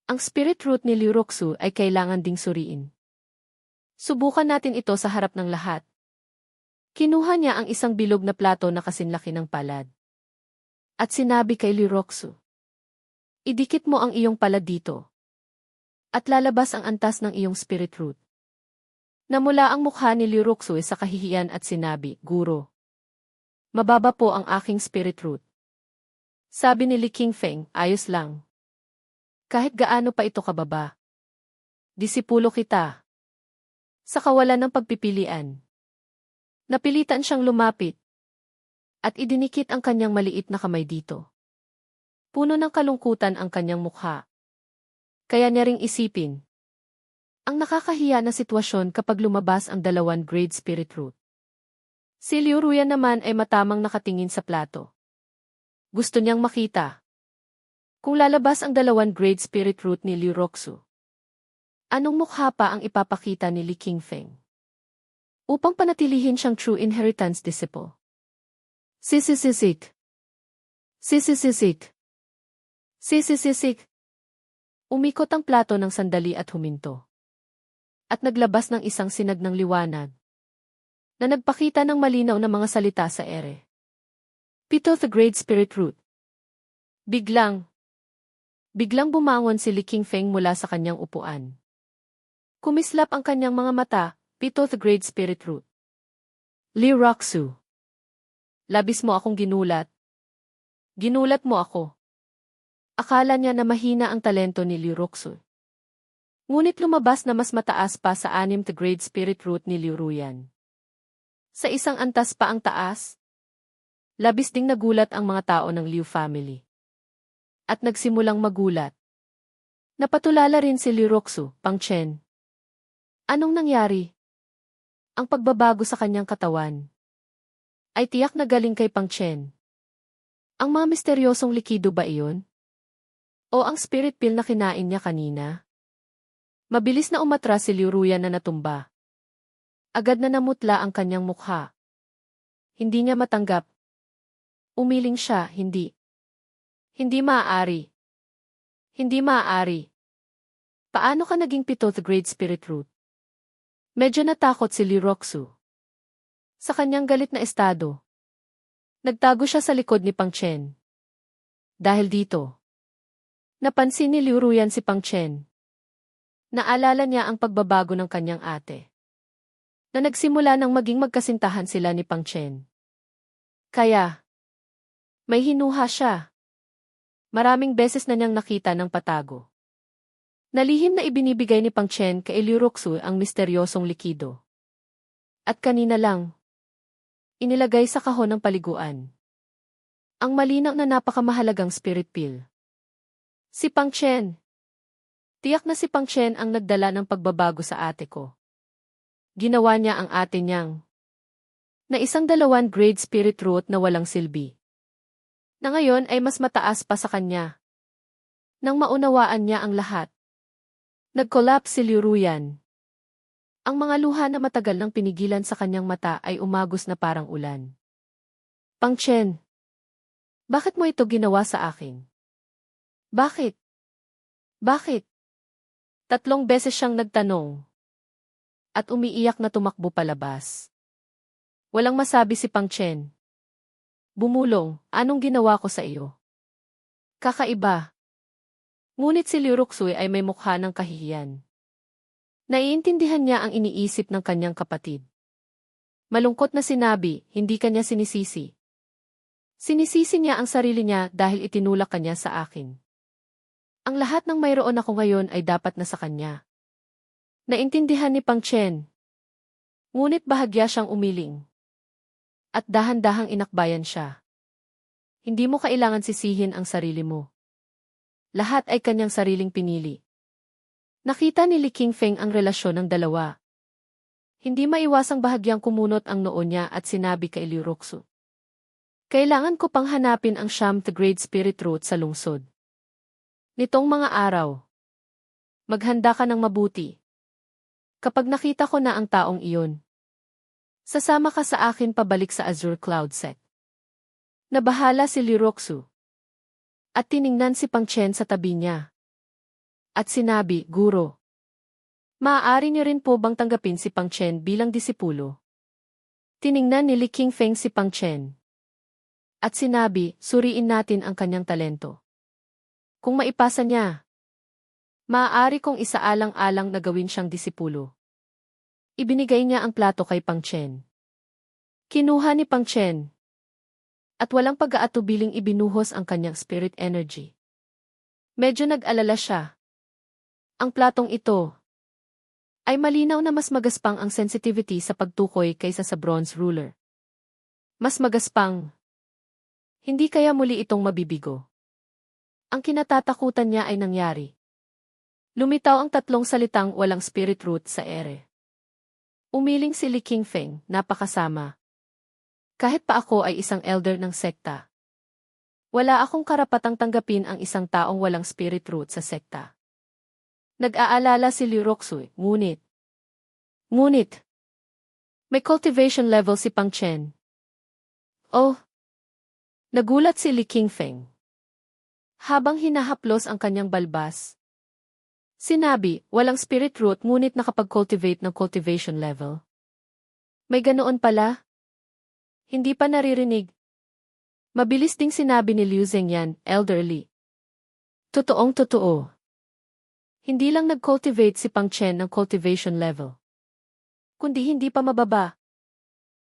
Speaker 1: Ang spirit root ni Liu Roxu ay kailangan ding suriin. Subukan natin ito sa harap ng lahat. Kinuha niya ang isang bilog na plato na kasinlaki ng palad. At sinabi kay Liroxu, idikit mo ang iyong palad dito. At lalabas ang antas ng iyong spirit root. Namula ang mukha ni Liroxu sa kahihiyan at sinabi, Guro, mababa po ang aking spirit root. Sabi ni Li Qingfeng, ayos lang. Kahit gaano pa ito kababa. Disipulo kita. Sa kawalan ng pagpipilian. Napilitan siyang lumapit. At idinikit ang kanyang maliit na kamay dito. Puno ng kalungkutan ang kanyang mukha. Kaya niya ring isipin. Ang nakakahiya na sitwasyon kapag lumabas ang 2 grade spirit root. Si Liu Ruyan naman ay matamang nakatingin sa plato. Gusto niyang makita. Kung lalabas ang 2 grade spirit root ni Liu Roxu. Anong mukha pa ang ipapakita ni Li Qingfeng? Upang panatilihin siyang true inheritance disciple. Sisisisik. Sisisisik. Sisisisik. Umikot ang plato ng sandali at huminto. At naglabas ng isang sinag ng liwanag. Na nagpakita ng malinaw na mga salita sa ere. 7th grade spirit root. Biglang bumangon si Li Qingfeng mula sa kanyang upuan. Kumislap ang kanyang mga mata, 7th grade spirit root. Li Roxu. Labis mo akong ginulat. Ginulat mo ako. Akala niya na mahina ang talento ni Li Roxu. Ngunit lumabas na mas mataas pa sa 6th grade spirit root ni Liu Ruyan. Sa isang antas pa ang taas, labis ding nagulat ang mga tao ng Liu family. At nagsimulang magulat. Napatulala rin si Li Roxu, Pang Chen. Anong nangyari? Ang pagbabago sa kanyang katawan ay tiyak na galing kay Pang Chen. Ang mga misteryosong likido ba iyon? O ang spirit pill na kinain niya kanina? Mabilis na umatras si Liu Ruyan na natumba. Agad na namutla ang kanyang mukha. Hindi niya matanggap. Umiling siya, hindi. Hindi maaari. Hindi maaari. Paano ka naging 7th grade spirit root? Medyo natakot si Li Roxu. Sa kanyang galit na estado. Nagtago siya sa likod ni Pang Chen. Dahil dito, napansin ni Liu Ruyan si Pang Chen. Naalala niya ang pagbabago ng kanyang ate. Na nagsimula nang maging magkasintahan sila ni Pang Chen. Kaya, may hinuha siya. Maraming beses na niyang nakita ng patago. Nalihim na ibinibigay ni Pang Chen kay Liu Roxu ang misteryosong likido. At kanina lang, inilagay sa kahon ng paliguan. Ang malinaw na napakamahalagang spirit pill. Si Pang Chen. Tiyak na si Pang Chen ang nagdala ng pagbabago sa ate ko. Ginawa niya ang ate niyang na isang 2 grade spirit root na walang silbi. Na ngayon ay mas mataas pa sa kanya. Nang maunawaan niya ang lahat. Nag-collapse si Liu Ruyan. Ang mga luha na matagal nang pinigilan sa kanyang mata ay umagos na parang ulan. Pang Chen, bakit mo ito ginawa sa akin? Bakit? Bakit? 3 beses siyang nagtanong. At umiiyak na tumakbo palabas. Walang masabi si Pang Chen. Bumulong, anong ginawa ko sa iyo? Kakaiba. Ngunit si Liu Roxu ay may mukha ng kahihiyan. Naiintindihan niya ang iniisip ng kanyang kapatid. Malungkot na sinabi, hindi kanya sinisisi. Sinisisi niya ang sarili niya dahil itinulak kanya sa akin. Ang lahat ng mayroon ako ngayon ay dapat na sa kanya. Naintindihan ni Pang Chen. Ngunit bahagya siyang umiling. At dahan-dahang inakbayan siya. Hindi mo kailangan sisihin ang sarili mo. Lahat ay kanyang sariling pinili. Nakita ni Li Qingfeng ang relasyon ng dalawa. Hindi maiwasang bahagyang kumunot ang noo niya at sinabi kay Liu Roxu. Kailangan ko pang hanapin ang 7th grade spirit root sa lungsod. Nitong mga araw. Maghanda ka ng mabuti. Kapag nakita ko na ang taong iyon, sasama ka sa akin pabalik sa Azure Cloud Sect. Nabahala si Liu Roxu. At tiningnan si Pang Chen sa tabi niya. At sinabi, Guro. Maaari niyo rin po bang tanggapin si Pang Chen bilang disipulo? Tiningnan ni Li Qingfeng si Pang Chen. At sinabi, suriin natin ang kanyang talento. Kung maipasa niya, maaari kong isaalang-alang na gawin siyang disipulo. Ibinigay niya ang plato kay Pang Chen. Kinuha ni Pang Chen. At walang pag-aatubiling ibinuhos ang kanyang spirit energy. Medyo nag-alala siya. Ang platong ito ay malinaw na mas magaspang ang sensitivity sa pagtukoy kaysa sa bronze ruler. Mas magaspang. Hindi kaya muli itong mabibigo. Ang kinatatakutan niya ay nangyari. Lumitaw ang tatlong salitang walang spirit root sa ere. Umiling si Li Qingfeng, napakasama. Kahit pa ako ay isang elder ng sekta. Wala akong karapatang tanggapin ang isang taong walang spirit root sa sekta. Nag-aalala si Liu Roxui, ngunit, may cultivation level si Pang Chen. Oh! Nagulat si Li Qingfeng. Habang hinahaplos ang kanyang balbas, sinabi, walang spirit root ngunit nakapag-cultivate ng cultivation level. May ganoon pala? Hindi pa naririnig. Mabilis ding sinabi ni Liu Zhengyan, elderly. Totoong totoo. Hindi lang nag-cultivate si Pang Chen ng cultivation level, kundi hindi pa mababa.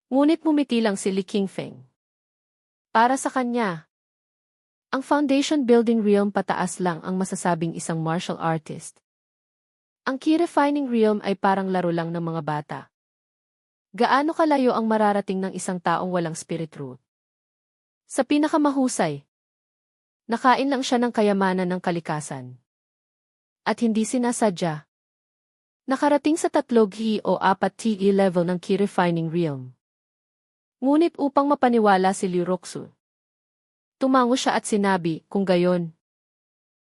Speaker 1: Ngunit mumiti lang si Li Qingfeng. Para sa kanya, ang foundation building realm pataas lang ang masasabing isang martial artist. Ang key refining realm ay parang laro lang ng mga bata. Gaano kalayo ang mararating ng isang taong walang spirit root? Sa pinakamahusay, nakain lang siya ng kayamanan ng kalikasan. At hindi sinasadya. Nakarating sa 3 He o 4 TE level ng key refining realm. Ngunit upang mapaniwala si Liu Roxu, tumango siya at sinabi, kung gayon,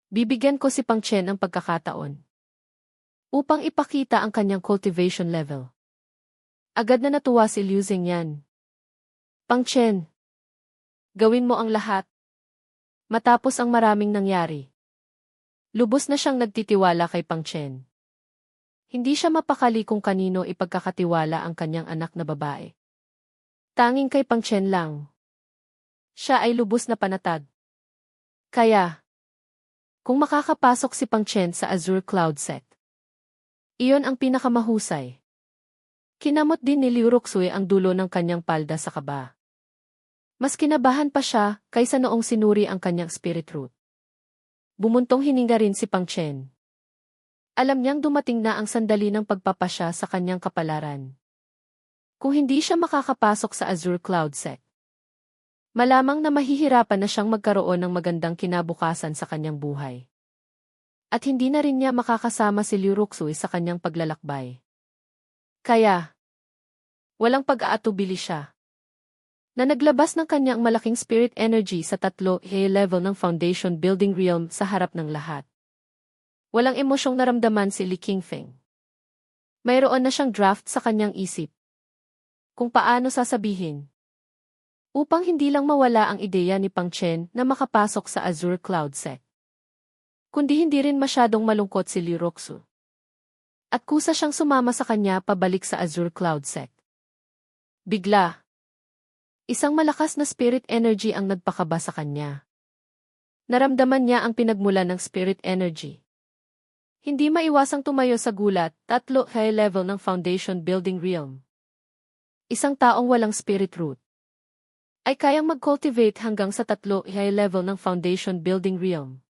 Speaker 1: bibigyan ko si Pang Chen ng pagkakataon upang ipakita ang kanyang cultivation level. Agad na natuwa si Liu Zhengyan. Pang Chen, gawin mo ang lahat. Matapos ang maraming nangyari, lubos na siyang nagtitiwala kay Pang Chen. Hindi siya mapakali kung kanino ipagkakatiwala ang kanyang anak na babae. Tanging kay Pang Chen lang. Siya ay lubos na panatag. Kaya, kung makakapasok si Pang Chen sa Azure Cloud Sect, iyon ang pinakamahusay. Kinamot din ni Liu Roxui ang dulo ng kanyang palda sa kaba. Mas kinabahan pa siya kaysa noong sinuri ang kanyang spirit root. Bumuntong hininga rin si Pang Chen. Alam niyang dumating na ang sandali ng pagpapasya sa kanyang kapalaran. Kung hindi siya makakapasok sa Azure Cloud Sect, malamang na mahihirapan na siyang magkaroon ng magandang kinabukasan sa kanyang buhay. At hindi na rin niya makakasama si Liu Roxui sa kanyang paglalakbay. Kaya, walang pag-aatubili siya na naglabas ng kanyang malaking spirit energy sa 3 level ng foundation building realm sa harap ng lahat. Walang emosyong naramdaman si Li Qingfeng. Mayroon na siyang draft sa kanyang isip kung paano sasabihin upang hindi lang mawala ang ideya ni Pang Chen na makapasok sa Azure Cloud Sect, kundi hindi rin masyadong malungkot si Liu Roxu. At kusa siyang sumama sa kanya pabalik sa Azure Cloud Sect. Bigla, isang malakas na spirit energy ang nagpakaba sa kanya. Naramdaman niya ang pinagmulan ng spirit energy. Hindi maiwasang tumayo sa gulat, 3 high level ng foundation building realm. Isang taong walang spirit root ay kayang mag-cultivate hanggang sa 3 high level ng foundation building realm.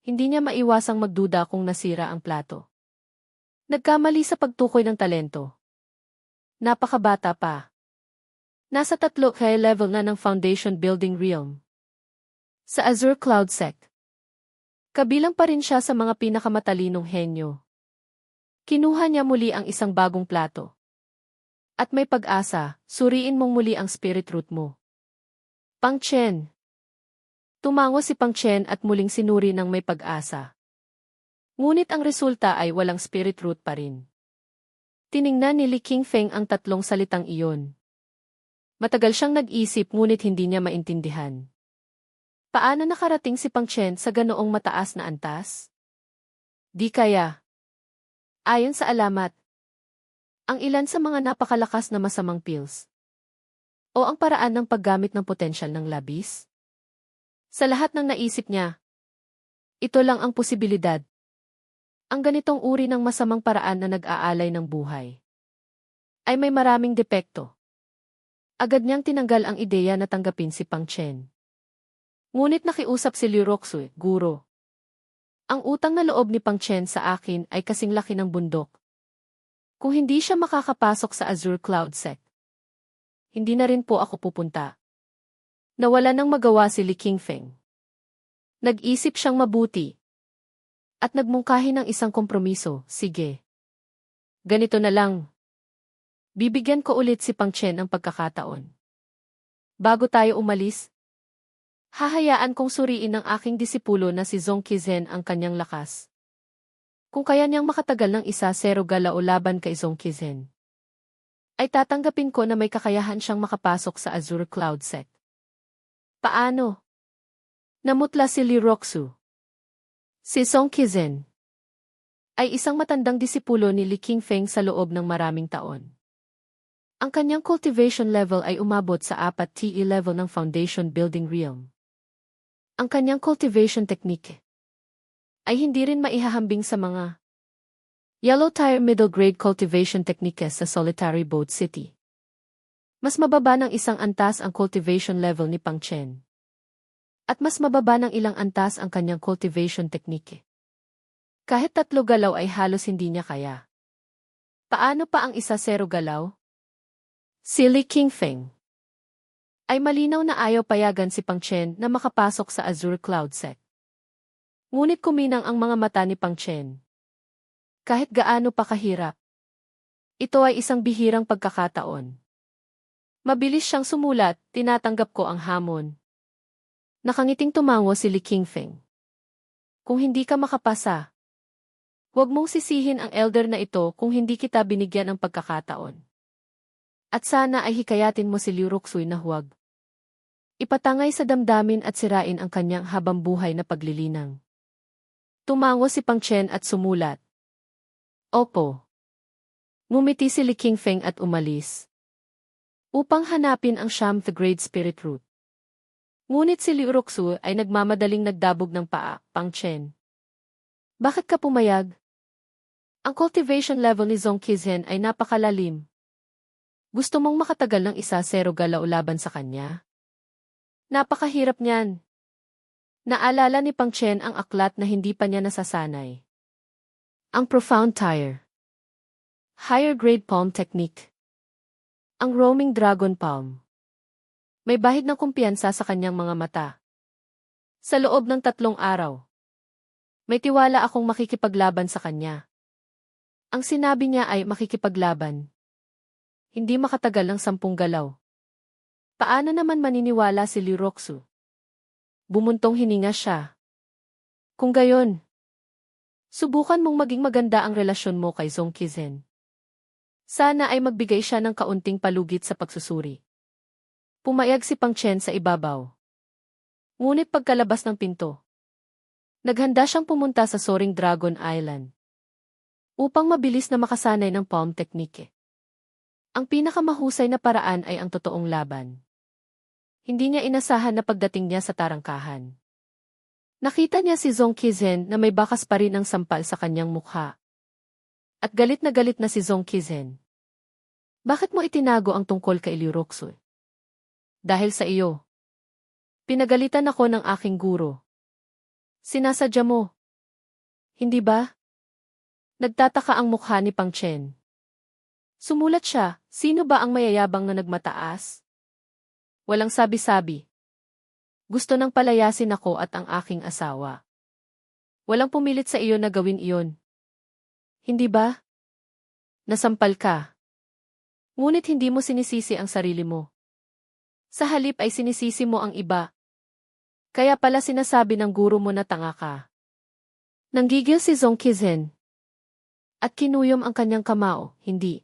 Speaker 1: Hindi niya maiwasang magduda kung nasira ang plato. Nagkamali sa pagtukoy ng talento. Napakabata pa. Nasa 3 high level na ng foundation building realm. Sa Azure Cloud Sect, kabilang pa rin siya sa mga pinakamatalinong henyo. Kinuha niya muli ang isang bagong plato. At may pag-asa, suriin mong muli ang spirit root mo. Pang Chen. Tumango si Pang Chen at muling sinuri ng may pag-asa. Ngunit ang resulta ay walang spirit root pa rin. Tiningnan ni Li Qingfeng ang 3 salitang iyon. Matagal siyang nag-isip ngunit hindi niya maintindihan. Paano nakarating si Pang Chen sa ganoong mataas na antas? Di kaya Ayon sa alamat, ang ilan sa mga napakalakas na masamang pills o ang paraan ng paggamit ng potensyal ng labis. Sa lahat ng naisip niya, ito lang ang posibilidad. Ang ganitong uri ng masamang paraan na nag-aalay ng buhay ay may maraming depekto. Agad niyang tinanggal ang ideya na tanggapin si Pang Chen. Ngunit nakiusap si Liu Roxu, Guro. Ang utang na loob ni Pang Chen sa akin ay kasing laki ng bundok. Kung hindi siya makakapasok sa Azure Cloud Sect, hindi na rin po ako pupunta. Nawala ng magawa si Li Qingfeng. Nag-isip siyang mabuti at nagmungkahi ng isang kompromiso. Sige. Ganito na lang. Bibigyan ko ulit si Pang Chen ng pagkakataon. Bago tayo umalis, hahayaan kong suriin ng aking disipulo na si Zhong Qizen ang kanyang lakas. Kung kaya niyang makatagal ng 1-0 galao laban kay Zhong Qizen, ay tatanggapin ko na may kakayahan siyang makapasok sa Azure Cloud Sect. Paano? Namutla si Li Roxu. Si Zhong Qizen ay isang matandang disipulo ni Li Qingfeng sa loob ng maraming taon. Ang kanyang cultivation level ay umabot sa 4 TE level ng Foundation Building Realm. Ang kanyang cultivation technique ay hindi rin maihahambing sa mga Yellow Tire Middle Grade Cultivation Techniques sa Solitary Boat City. Mas mababa ng isang antas ang cultivation level ni Pang Chen. At mas mababa ng ilang antas ang kanyang cultivation technique. Kahit 3 galaw ay halos hindi niya kaya. Paano pa ang 1-0 galaw? Si Li Qingfeng ay malinaw na ayaw payagan si Pang Chen na makapasok sa Azure Cloud Sect. Ngunit kuminang ang mga mata ni Pang Chen. Kahit gaano pa kahirap, ito ay isang bihirang pagkakataon. Mabilis siyang sumulat, tinatanggap ko ang hamon. Nakangiting tumango si Li Qingfeng. Kung hindi ka makapasa, huwag mong sisihin ang elder na ito kung hindi kita binigyan ng pagkakataon. At sana ay hikayatin mo si Liu Roxu na huwag ipatangay sa damdamin at sirain ang kanyang habambuhay na paglilinang. Tumango si Pang Chen at sumulat. Opo. Ngumiti si Li Qingfeng at umalis. Upang hanapin ang Sham the Great Spirit Root. Ngunit si Liu Roxu ay nagmamadaling nagdabog ng paa. Pang Chen, bakit ka pumayag? Ang cultivation level ni Zhong Qizen ay napakalalim. Gusto mong makatagal ng 1-0 galao laban sa kanya? Napakahirap niyan. Naalala ni Pang Chen ang aklat na hindi pa niya nasasanay. Ang Profound Tire. Higher Grade Palm Technique. Ang Roaming Dragon Palm. May bahid ng kumpiyansa sa kanyang mga mata. Sa loob ng 3 araw, may tiwala akong makikipaglaban sa kanya. Ang sinabi niya ay makikipaglaban. Hindi makatagal ng 10 galaw. Paano naman maniniwala si Liu Roxu? Bumuntong hininga siya. Kung gayon, subukan mong maging maganda ang relasyon mo kay Zhong Qizen. Sana ay magbigay siya ng kaunting palugit sa pagsusuri. Pumayag si Pang Chen sa ibabaw. Ngunit pagkalabas ng pinto, naghanda siyang pumunta sa Soaring Dragon Island upang mabilis na makasanay ng palm technique. Ang pinakamahusay na paraan ay ang totoong laban. Hindi niya inasahan na pagdating niya sa tarangkahan. Nakita niya si Zhong Qizen na may bakas pa rin ang sampal sa kanyang mukha. At galit na si Zhong Qizen. Bakit mo itinago ang tungkol kay Liu Roxu? Dahil sa iyo. Pinagalitan ako ng aking guro. Sinasadya mo. Hindi ba? Nagtataka ang mukha ni Pang Chen. Sumulat siya, sino ba ang mayayabang na nagmataas? Walang sabi-sabi. Gusto nang palayasin ako at ang aking asawa. Walang pumilit sa iyo na gawin iyon. Hindi ba? Nasampal ka. Ngunit hindi mo sinisisi ang sarili mo. Sa halip ay sinisisi mo ang iba. Kaya pala sinasabi ng guro mo na tanga ka. Nanggigil si Zhong Qizen. At kinuyom ang kanyang kamao, hindi.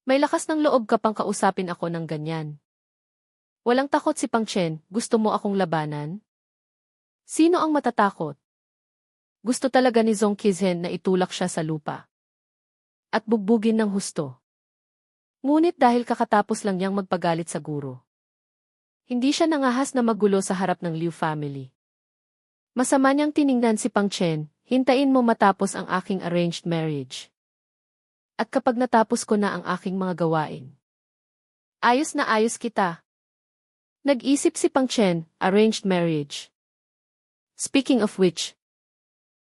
Speaker 1: May lakas ng loob ka pang kausapin ako ng ganyan. Walang takot si Pang Chen, gusto mo akong labanan? Sino ang matatakot? Gusto talaga ni Zhong Qizen na itulak siya sa lupa. at bugbugin ng husto. Ngunit dahil kakatapos lang niyang magpagalit sa guro, hindi siya nangahas na magulo sa harap ng Liu family. Masama niyang tiningnan si Pang Chen, hintayin mo matapos ang aking arranged marriage. At kapag natapos ko na ang aking mga gawain, ayos na ayos kita. Nag-isip si Pang Chen, arranged marriage. Speaking of which,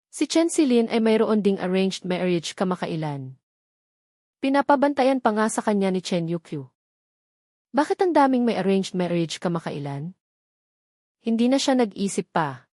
Speaker 1: si Chen Silin ay mayroon ding arranged marriage kamakailan. Pinapabantayan pa nga sa kanya ni Chen Yukyu. Bakit ang daming may arranged marriage kamakailan? Hindi na siya nag-isip pa.